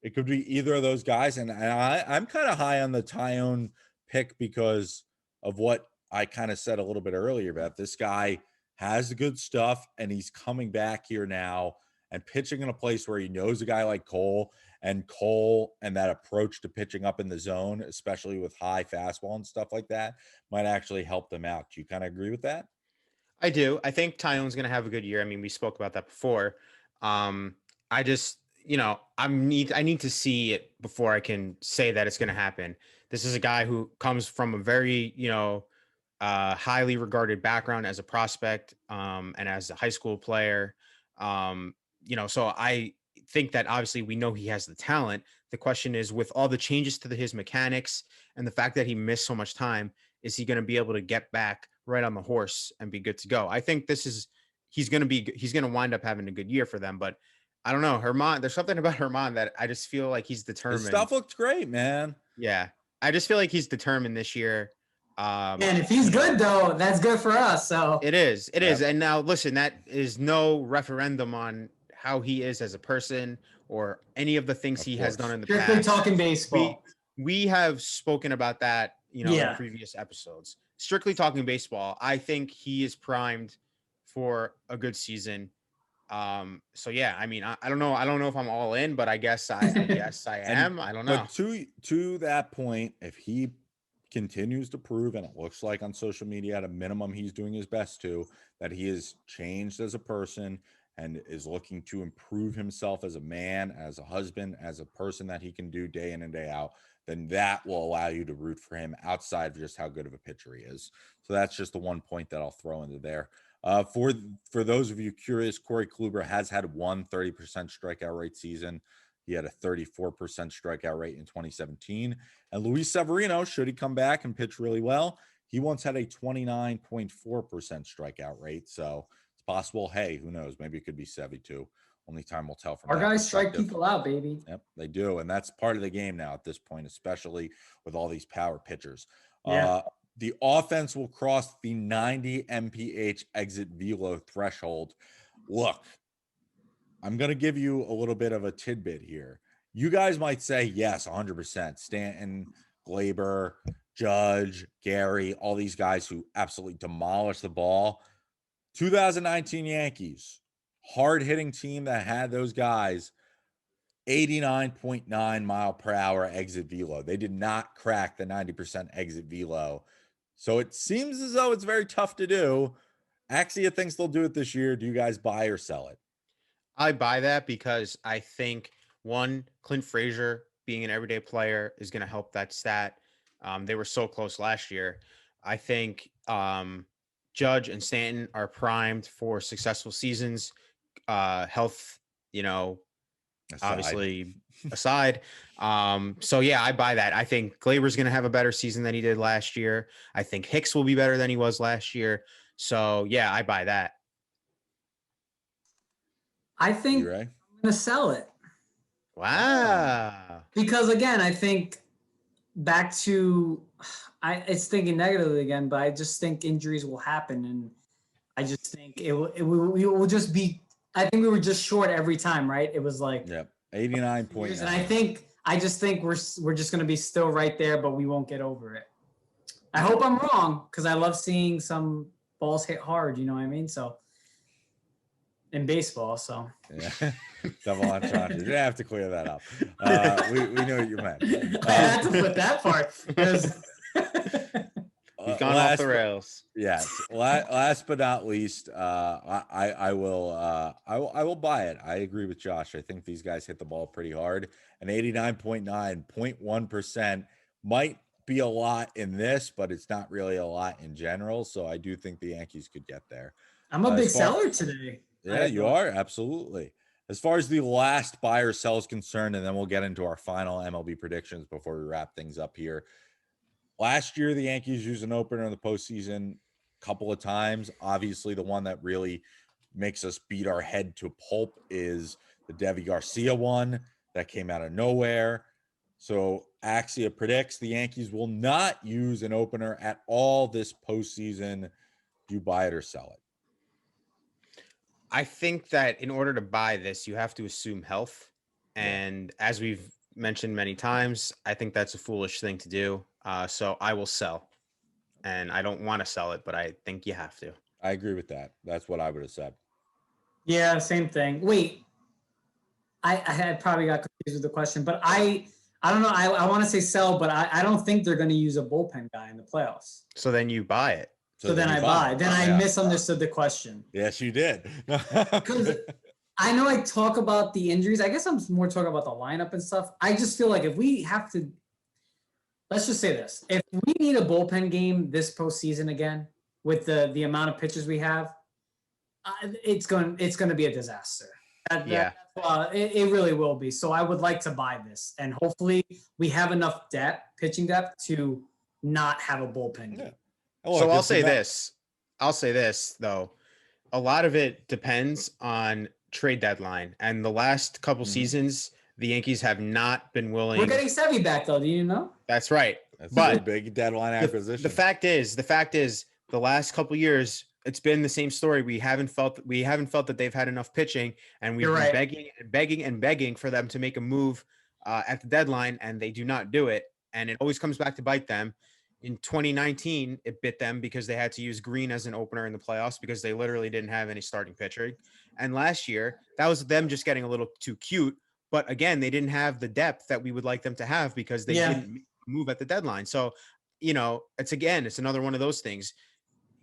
it could be either of those guys. And I'm kind of high on the Tyone pick because of what I kind of said a little bit earlier about this guy has the good stuff and he's coming back here now and pitching in a place where he knows a guy like Cole and that approach to pitching up in the zone, especially with high fastball and stuff like that, might actually help them out. Do you kind of agree with that? I do. I think Tyone's going to have a good year. I mean, we spoke about that before. I just, I need to see it before I can say that it's going to happen. This is a guy who comes from a very, highly regarded background as a prospect and as a high school player. So I think that obviously we know he has the talent. The question is, with all the changes to his mechanics and the fact that he missed so much time, is he going to be able to get back right on the horse and be good to go? I think he's going to wind up having a good year for them, but I don't know. Herman, there's something about Herman that I just feel like he's determined. His stuff looked great, man. Yeah. I just feel like he's determined this year. And if he's good though, that's good for us. So it is. And now listen, that is no referendum on how he is as a person or any of the things he has done in the Strictly past. talking baseball. We have spoken about that, in previous episodes. Strictly talking baseball, I think he is primed for a good season. So yeah, I mean, I don't know. I don't know if I'm all in, but I guess I am. I don't know. But to that point, if he continues to prove, and it looks like on social media at a minimum he's doing his best to, that he has changed as a person and is looking to improve himself as a man, as a husband, as a person that he can do day in and day out, then that will allow you to root for him outside of just how good of a pitcher he is. So that's just the one point that I'll throw into there. For those of you curious, Corey Kluber has had 30% strikeout rate season. He had a 34% strikeout rate in 2017. And Luis Severino, should he come back and pitch really well, he once had a 29.4% strikeout rate. So it's possible, hey, who knows? Maybe it could be 72. Only time will tell. From our guys strike people out, baby. Yep, they do. And that's part of the game now at this point, especially with all these power pitchers. Yeah. The offense will cross the 90 mph exit velo threshold. Look, I'm going to give you a little bit of a tidbit here. You guys might say, yes, 100%. Stanton, Glaber, Judge, Gary, all these guys who absolutely demolished the ball. 2019 Yankees, hard-hitting team that had those guys, 89.9 mile per hour exit velo. They did not crack the 90% exit velo. So it seems as though it's very tough to do. Axia thinks they'll do it this year. Do you guys buy or sell it? I buy that because I think, one, Clint Frazier being an everyday player is going to help that stat. They were so close last year. I think Judge and Stanton are primed for successful seasons. Health, obviously aside. So yeah, I buy that. I think Glaber's going to have a better season than he did last year. I think Hicks will be better than he was last year. So yeah, I buy that. I think I'm going to sell it. Wow. Because again, I think back to, it's thinking negatively again, but I just think injuries will happen. And I just think we will just be, I think we were just short every time, right? It was like 89.9. And I just think we're just going to be still right there, but we won't get over it. I hope I'm wrong, because I love seeing some balls hit hard, you know what I mean? So in baseball, so yeah, double entendre. You have to clear that up. We knew what you meant. I had to put that part because we've gone off the rails. Yes. Last but not least, I will buy it. I agree with Josh. I think these guys hit the ball pretty hard. An 89.9.1% might be a lot in this, but it's not really a lot in general. So I do think the Yankees could get there. I'm a big seller today. Yeah, you are. Absolutely. As far as the last buy or sell is concerned, and then we'll get into our final MLB predictions before we wrap things up here. Last year, the Yankees used an opener in the postseason a couple of times. Obviously, the one that really makes us beat our head to pulp is the Deivi Garcia one that came out of nowhere. So Axia predicts the Yankees will not use an opener at all this postseason. Do you buy it or sell it? I think that in order to buy this, you have to assume health. And as we've mentioned many times, I think that's a foolish thing to do. So I will sell. And I don't want to sell it, but I think you have to. I agree with that. That's what I would have said. Yeah, same thing. Wait, I had probably got confused with the question, but I don't know. I want to say sell, but I don't think they're going to use a bullpen guy in the playoffs. So then you buy it. So then I buy. Then I misunderstood the question. Yes, you did. Because I know I talk about the injuries. I guess I'm more talking about the lineup and stuff. I just feel like if we have to, let's just say this. If we need a bullpen game this postseason again, with the amount of pitchers we have, it's going to be a disaster. It really will be. So I would like to buy this. And hopefully we have enough pitching depth to not have a bullpen. Yeah. So I'll say this though. A lot of it depends on trade deadline, and the last couple seasons, the Yankees have not been willing. We're getting Sevy back though. Do you know? That's right. That's a big deadline acquisition. The fact is, the last couple years, it's been the same story. We haven't felt that they've had enough pitching, and we've been begging for them to make a move at the deadline, and they do not do it. And it always comes back to bite them. In 2019, it bit them because they had to use Green as an opener in the playoffs because they literally didn't have any starting pitching. And last year, that was them just getting a little too cute. But again, they didn't have the depth that we would like them to have because they didn't move at the deadline. So, it's another one of those things.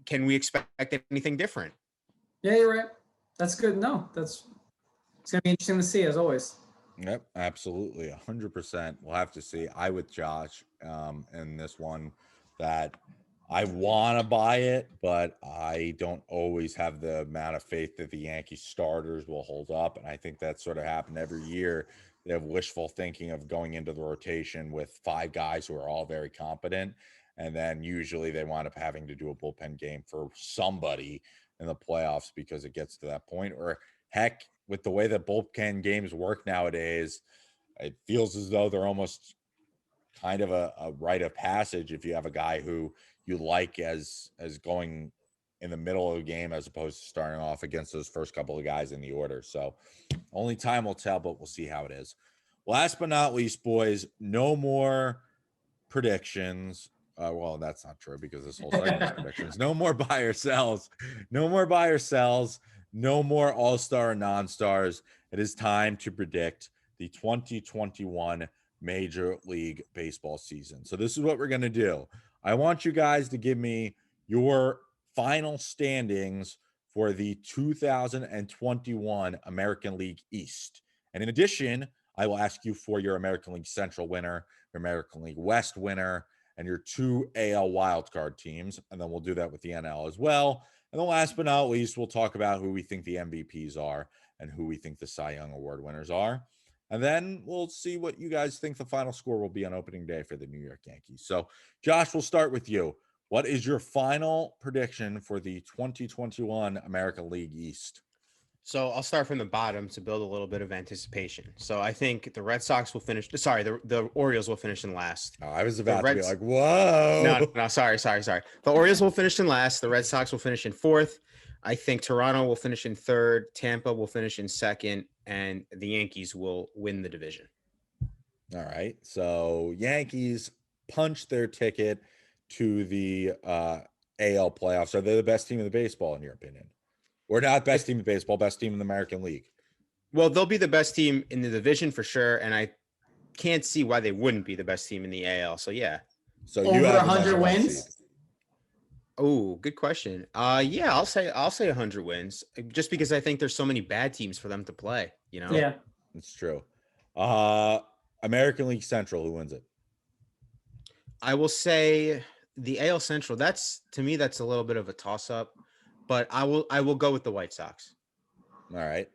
Can we expect anything different? Yeah, you're right. That's good. No, it's going to be interesting to see as always. Yep, absolutely. 100%. We'll have to see. I with Josh in this one that I want to buy it, but I don't always have the amount of faith that the Yankee starters will hold up. And I think that sort of happened every year. They have wishful thinking of going into the rotation with 5 guys who are all very competent. And then usually they wind up having to do a bullpen game for somebody in the playoffs because it gets to that point. Or heck, with the way that bullpen games work nowadays, it feels as though they're almost kind of a rite of passage if you have a guy who you like as going in the middle of the game as opposed to starting off against those first couple of guys in the order. So only time will tell, but we'll see how it is. Last but not least, boys, no more predictions. Well, that's not true because this whole segment is predictions. No more buy or sells. No more buy or sells. No more all-star and non-stars. It is time to predict the 2021 Major League Baseball season. So this is what we're going to do. I want you guys to give me your final standings for the 2021 American League East. And in addition, I will ask you for your American League Central winner, your American League West winner, and your 2 AL wildcard teams. And then we'll do that with the NL as well. And then last but not least, we'll talk about who we think the MVPs are and who we think the Cy Young Award winners are. And then we'll see what you guys think the final score will be on opening day for the New York Yankees. So, Josh, we'll start with you. What is your final prediction for the 2021 American League East? So I'll start from the bottom to build a little bit of anticipation. So I think the Red Sox will finish. Sorry, the Orioles will finish in last. Oh, I was about to be like, whoa. No, sorry. The Orioles will finish in last. The Red Sox will finish in fourth. I think Toronto will finish in third. Tampa will finish in second. And the Yankees will win the division. All right. So Yankees punch their ticket to the AL playoffs. Are they the best team in the baseball, in your opinion? Or not best team in baseball, best team in the American League? Well, they'll be the best team in the division for sure. And I can't see why they wouldn't be the best team in the AL. So, yeah. So over you have 100 wins? Oh, good question. Yeah, I'll say 100 wins just because I think there's so many bad teams for them to play, Yeah. It's true. American League Central, who wins it? I will say the AL Central. That's a little bit of a toss-up, but I will go with the White Sox. All right.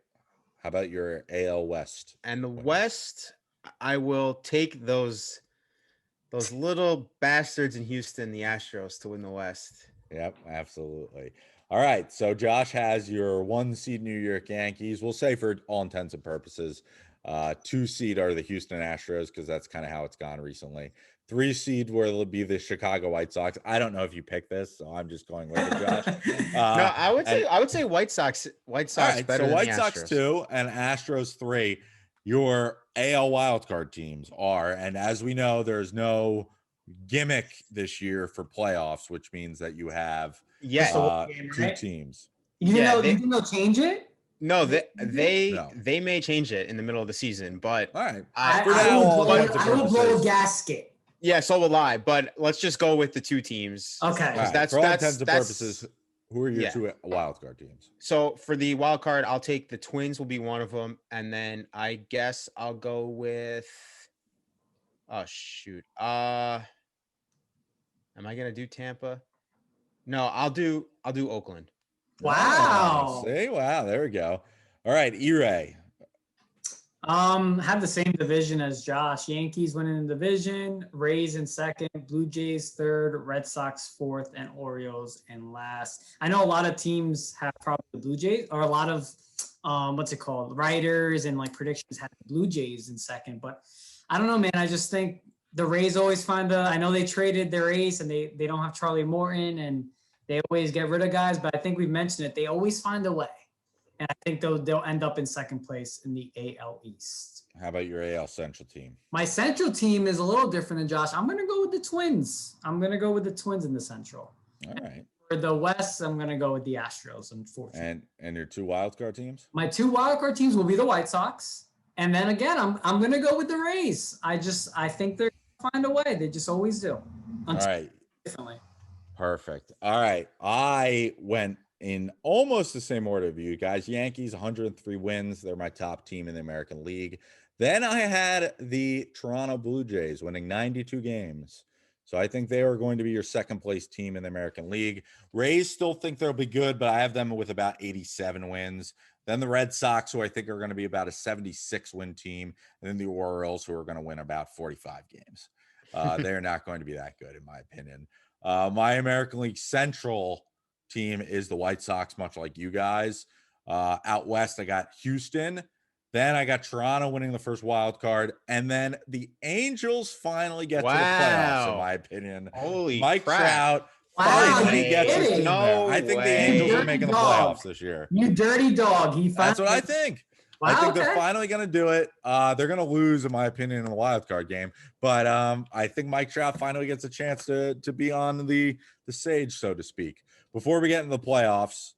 How about your AL West? And the West, I will take those little bastards in Houston, the Astros, to win the West. Yep, absolutely. All right. So Josh has your 1 seed New York Yankees. We'll say for all intents and purposes, 2 seed are the Houston Astros because that's kind of how it's gone recently. 3 seed will be the Chicago White Sox. I don't know if you picked this, so I'm just going with it, Josh. No, I would say White Sox. White Sox right, better so than White the Sox Astros. 2 and Astros 3. Your AL wildcard teams are, and as we know, there's no gimmick this year for playoffs, which means that you have 2 teams. You didn't know change it? No, they may change it in the middle of the season, but all right. I will blow a gasket. Yeah, so will I. But let's just go with the 2 teams. Okay, right. For all intents and purposes, who are your 2 wildcard teams? So for the wild card, I'll take the Twins will be one of them, and then I guess I'll go with. Oh shoot! Am I gonna do Tampa? No, I'll do Oakland. Wow. See, wow, there we go. All right, E-Ray. Have the same division as Josh. Yankees winning the division, Rays in second, Blue Jays third, Red Sox fourth, and Orioles in last. I know a lot of teams have probably the Blue Jays, or a lot of what's it called? Writers and like predictions have the Blue Jays in second, but I don't know, man. I just think the Rays always find I know they traded their ace and they don't have Charlie Morton and they always get rid of guys, but I think we've mentioned it. They always find a way. And I think they'll end up in second place in the AL East. How about your AL Central team? My Central team is a little different than Josh. I'm going to go with the Twins. I'm going to go with the Twins in the Central. All right. For the West, I'm going to go with the Astros, unfortunately. And your 2 wildcard teams? My 2 wildcard teams will be the White Sox. And then again, I'm going to go with the Rays. I think they're going to find a way. They just always do. All right. Differently. Perfect. All right. I went in almost the same order of you guys. Yankees, 103 wins. They're my top team in the American League. Then I had the Toronto Blue Jays winning 92 games. So I think they are going to be your second place team in the American League. Rays still think they'll be good, but I have them with about 87 wins. Then the Red Sox, who I think are going to be about a 76 win team. And then the Orioles, who are going to win about 45 games. They're not going to be that good, in my opinion. My American League Central team is the White Sox, much like you guys. Out west, I got Houston. Then I got Toronto winning the first wild card. And then the Angels finally get to the playoffs, in my opinion. Holy Mike crap. Trout Wow, finally you gets his kidding? team there. I think the Angels are making the playoffs this year. You dirty dog. That's what I think. Wow, I think okay. they're finally going to do it. They're going to lose, in my opinion, in the wild card game. But I think Mike Trout finally gets a chance to be on the stage, so to speak. Before we get into the playoffs,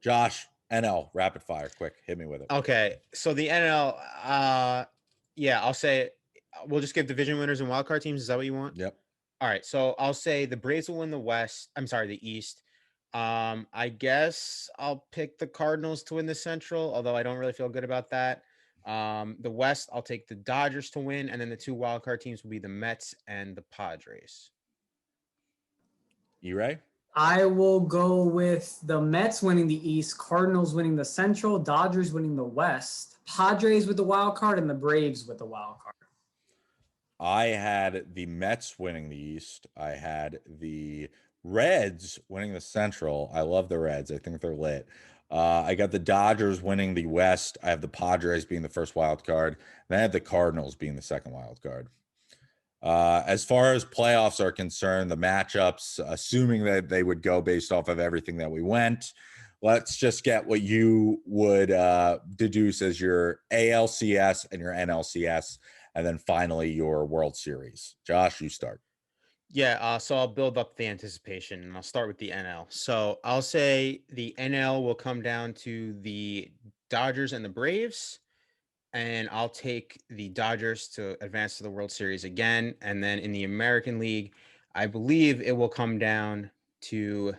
Josh, NL, rapid fire, quick, hit me with it. Okay, so the NL, yeah, I'll say we'll just give division winners and wildcard teams. Is that what you want? Yep. All right, so I'll say the Braves will win the West. I'm sorry, the East. I guess I'll pick the Cardinals to win the Central, although I don't really feel good about that. The West, I'll take the Dodgers to win, and then the 2 wildcard teams will be the Mets and the Padres. E-Ray? I will go with the Mets winning the East, Cardinals winning the Central, Dodgers winning the West, Padres with the wild card, and the Braves with the wild card. I had the Mets winning the East. I had the Reds winning the Central. I love the Reds. I think they're lit. I got the Dodgers winning the West. I have the Padres being the first wild card. And I had the Cardinals being the second wild card. As far as playoffs are concerned, the matchups, assuming that they would go based off of everything that we went, let's just get what you would deduce as your ALCS and your NLCS, and then finally your World Series. Josh, you start. Yeah, so I'll build up the anticipation, and I'll start with the NL. So I'll say the NL will come down to the Dodgers and the Braves, and I'll take the Dodgers to advance to the World Series again. And then in the American League, I believe it will come down to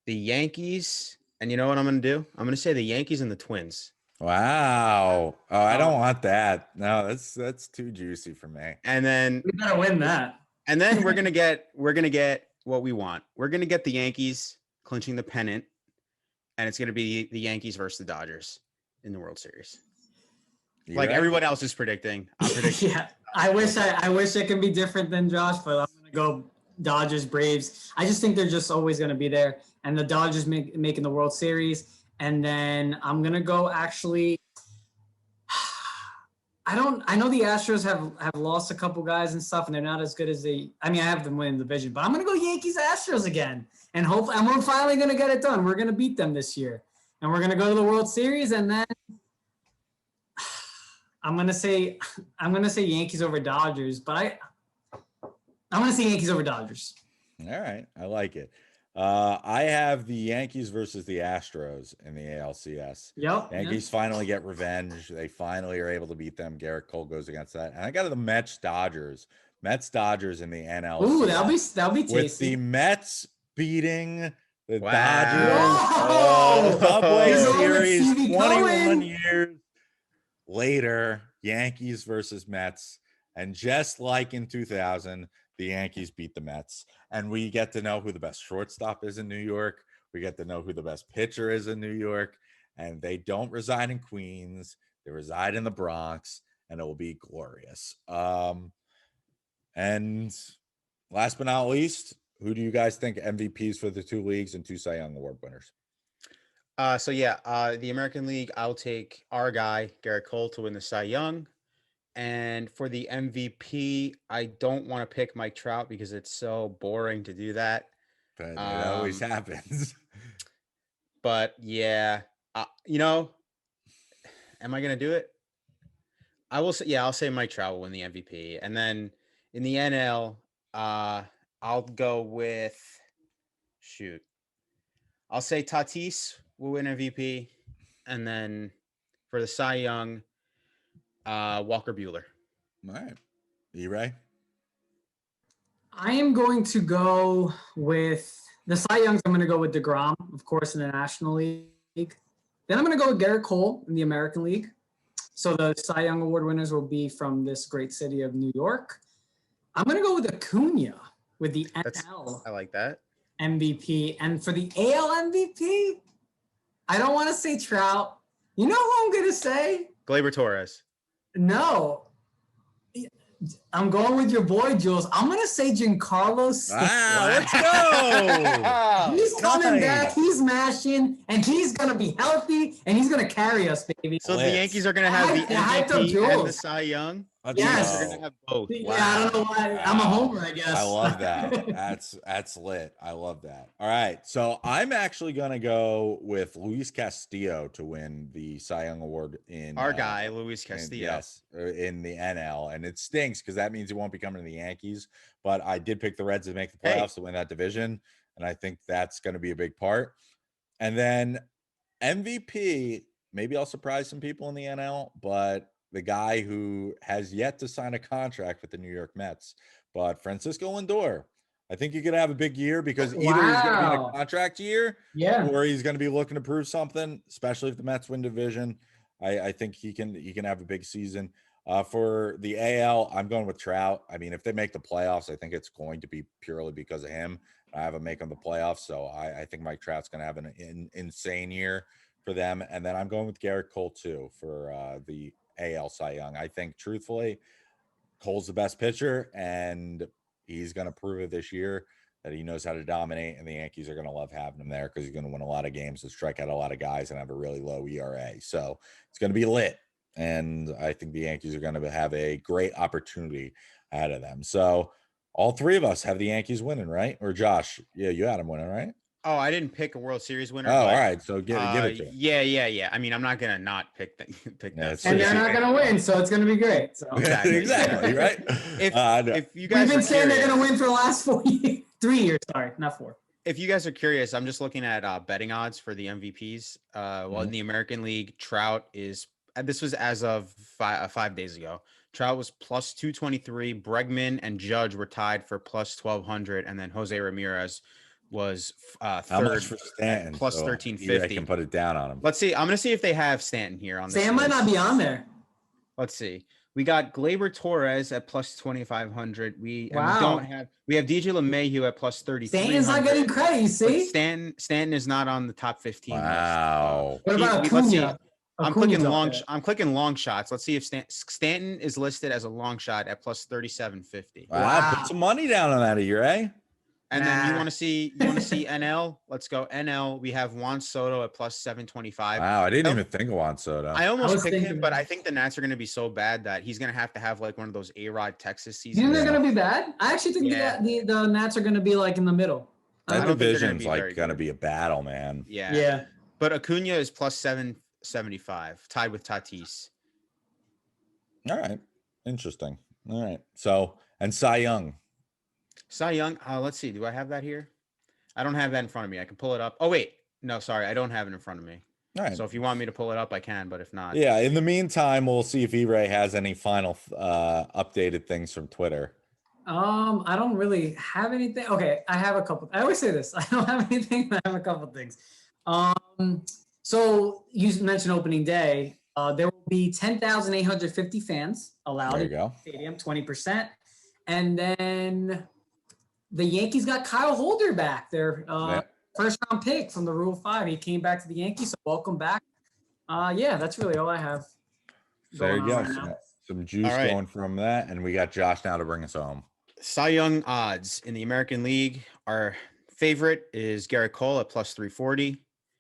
the Yankees. And you know what I'm going to do? I'm going to say the Yankees and the Twins. Wow. Oh, I don't want that. No, that's too juicy for me. And then We gotta win that. And then we're gonna get what we want. We're gonna get the Yankees clinching the pennant, and it's gonna be the Yankees versus the Dodgers in the World Series. Like everyone else is predicting. I'm predicting. Yeah, I wish it can be different than Josh, but I'm gonna go Dodgers, Braves. I just think they're just always gonna be there, and the Dodgers making the World Series. And then I'm gonna go actually. I know the Astros have lost a couple guys and stuff, and they're not as good as I have them winning the division, but I'm gonna go Yankees Astros again, and hopefully, and we're finally gonna get it done. We're gonna beat them this year, and we're gonna go to the World Series, and then I'm gonna say Yankees over Dodgers, but I'm gonna say Yankees over Dodgers. All right, I like it. I have the Yankees versus the Astros in the ALCS. Yep. Yankees finally get revenge. They finally are able to beat them. Garrett Cole goes against that. And I got the Mets Dodgers in the NL. Ooh, that'll be tasty. With the Mets beating the Wow. Dodgers. Subway He's Series, over TV 21 going. years later, Yankees versus Mets. And just like in 2000, the Yankees beat the Mets. And we get to know who the best shortstop is in New York. We get to know who the best pitcher is in New York. And they don't reside in Queens. They reside in the Bronx, and it will be glorious. And last but not least, who do you guys think MVPs for the 2 leagues and 2 Cy Young Award winners? The American League, I'll take our guy, Garrett Cole, to win the Cy Young. And for the MVP, I don't want to pick Mike Trout because it's so boring to do that. But it always happens. But yeah, am I going to do it? I will say, I'll say Mike Trout will win the MVP. And then in the NL, I'll go with, I'll say Tatis will win MVP. And then for the Cy Young, Walker Buehler. All right. E-Ray? I am going to go with the Cy Youngs. I'm going to go with DeGrom, of course, in the National League. Then I'm going to go with Garrett Cole in the American League. So the Cy Young Award winners will be from this great city of New York. I'm going to go with Acuna with the NL. I like that. MVP. And for the AL MVP, I don't want to say Trout. You know who I'm going to say? Gleyber Torres. No. I'm going with your boy, Jules. I'm going to say Giancarlo Stanton. Let's go. He's coming back. He's mashing, and he's going to be healthy, and he's going to carry us, baby. So the Yankees are going to have the MVP and the Cy Young? Yes. They're going to have both. Wow. Yeah, I don't know why. I'm a homer, I guess. I love that. That's lit. I love that. All right. So I'm actually going to go with Luis Castillo to win the Cy Young Award in our guy, Luis Castillo. In the NL. And it stinks because that means he won't be coming to the Yankees. But I did pick the Reds to make the playoffs to win that division. And I think that's going to be a big part. And then MVP, maybe I'll surprise some people in the NL, but the guy who has yet to sign a contract with the New York Mets, but Francisco Lindor. I think he could have a big year because either he's going to be in a contract year, or he's going to be looking to prove something, especially if the Mets win division. I think he can have a big season. For the AL, I'm going with Trout. I mean, if they make the playoffs, I think it's going to be purely because of him. I have him making the playoffs, so I think Mike Trout's going to have an insane year for them. And then I'm going with Garrett Cole too for the AL Cy Young. I think, truthfully, Cole's the best pitcher, and he's going to prove it this year that he knows how to dominate, and the Yankees are going to love having him there because he's going to win a lot of games and strike out a lot of guys and have a really low ERA. So it's going to be lit, and I think the Yankees are going to have a great opportunity ahead of them. So all three of us have the Yankees winning, right? Or Josh, yeah, you had them winning, right? Oh, I didn't pick a World Series winner. Oh, all right. So give it to him. Yeah. I mean, I'm not gonna not pick that. And they're not gonna win, so it's gonna be great. So. Exactly, right? If you guys we've been saying they're gonna win for the last 3 years. Sorry, not 4. If you guys are curious, I'm just looking at betting odds for the MVPs. Well, in the American League, Trout is. This was as of 5 days ago. Trout was plus 223. Bregman and Judge were tied for plus 1,200, and then Jose Ramirez was third. How much for Stanton? Plus 1350. I can put it down on him. Let's see. I'm going to see if they have Stanton here on this. Stan might not be on there. Let's see. We got Gleyber Torres at plus 2,500. We have DJ LeMahieu at plus 33. Stanton's not getting credit, you see? Stanton is not on the top 15. Wow. What about Acuna? I'm clicking long shots. Let's see if Stanton is listed as a long shot at plus 3750. Wow. Put some money down on that a year, eh? And then you want to see NL? Let's go NL. We have Juan Soto at plus 725. Wow, I didn't even think of Juan Soto. I almost picked him, but I think the Nats are going to be so bad that he's going to have like one of those A-Rod Texas seasons. You think they're going to be bad? I actually think the Nats are going to be like in the middle. That division's like going to be a battle, man. Yeah. But Acuna is plus 775, tied with Tatis. All right. Interesting. All right. So, and Cy Young. Let's see. Do I have that here? I don't have that in front of me. I can pull it up. Oh, wait. No, sorry. I don't have it in front of me. All right. So if you want me to pull it up, I can. But if not. Yeah. In the meantime, we'll see if E-Ray has any final updated things from Twitter. I don't really have anything. Okay. I have a couple. I always say this. I don't have anything. I have a couple things. So you mentioned opening day. There will be 10,850 fans allowed in the stadium, 20%. And then the Yankees got Kyle Holder back, their first-round pick from the Rule 5. He came back to the Yankees, so welcome back. That's really all I have. There going you on go. right now. Some juice All right. going from that. And we got Josh now to bring us home. Cy Young odds in the American League. Our favorite is Garrett Cole at plus 340.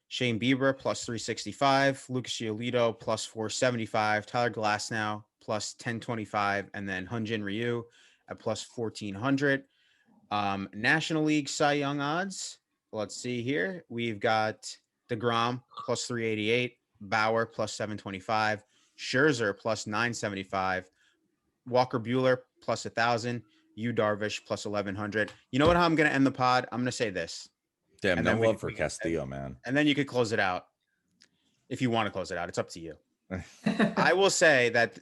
Shane Bieber plus 365. Lucas Giolito plus 475. Tyler Glasnow plus 1025. And then Hyunjin Ryu at plus 1400. National League Cy Young odds. Let's see here. We've got DeGrom plus 388. Bauer plus 725. Scherzer plus 975. Walker Buehler plus 1,000. Yu Darvish plus 1,100. You know what? How I'm going to end the pod? I'm going to say this. Damn, And no then we- love for Castillo, man. And then you could close it out. If you want to close it out, it's up to you. I will say that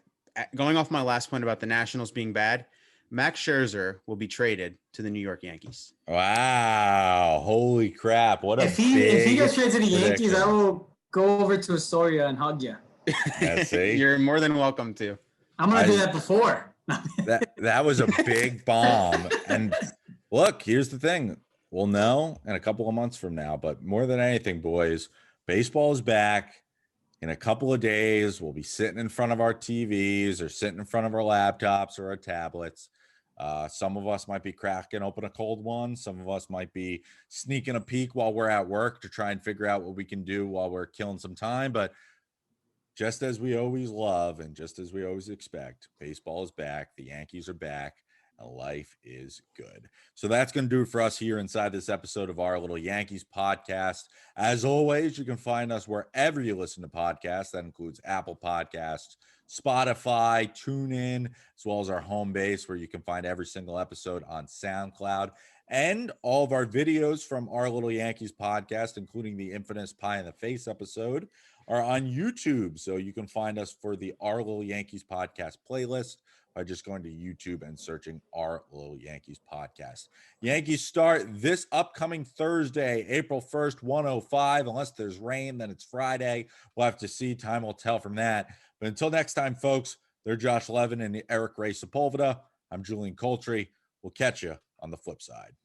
going off my last point about the Nationals being bad, Max Scherzer will be traded to the New York Yankees. Wow. Holy crap. What a If he gets traded to the Yankees, I will go over to Astoria and hug you. Yeah, see? You're more than welcome to. I'm gonna do that before. That was a big bomb. And look, here's the thing. We'll know in a couple of months from now, but more than anything, boys, baseball is back. In a couple of days, we'll be sitting in front of our TVs or sitting in front of our laptops or our tablets. Some of us might be cracking open a cold one. Some of us might be sneaking a peek while we're at work to try and figure out what we can do while we're killing some time. But just as we always love and just as we always expect, baseball is back. The Yankees are back. And life is good. So that's going to do it for us here inside this episode of Our Little Yankees Podcast. As always, you can find us wherever you listen to podcasts. That includes Apple Podcasts, Spotify, TuneIn, as well as our home base where you can find every single episode on SoundCloud. And all of our videos from Our Little Yankees Podcast, including the infamous Pie in the Face episode, are on YouTube. So you can find us for the Our Little Yankees Podcast playlist by just going to YouTube and searching Our Little Yankees Podcast. Yankees start this upcoming Thursday, April 1st, 1:05. Unless there's rain, then it's Friday. We'll have to see. Time will tell from that. But until next time, folks, they're Josh Levin and Eric Ray Sepulveda. I'm Julian Coltree. We'll catch you on the flip side.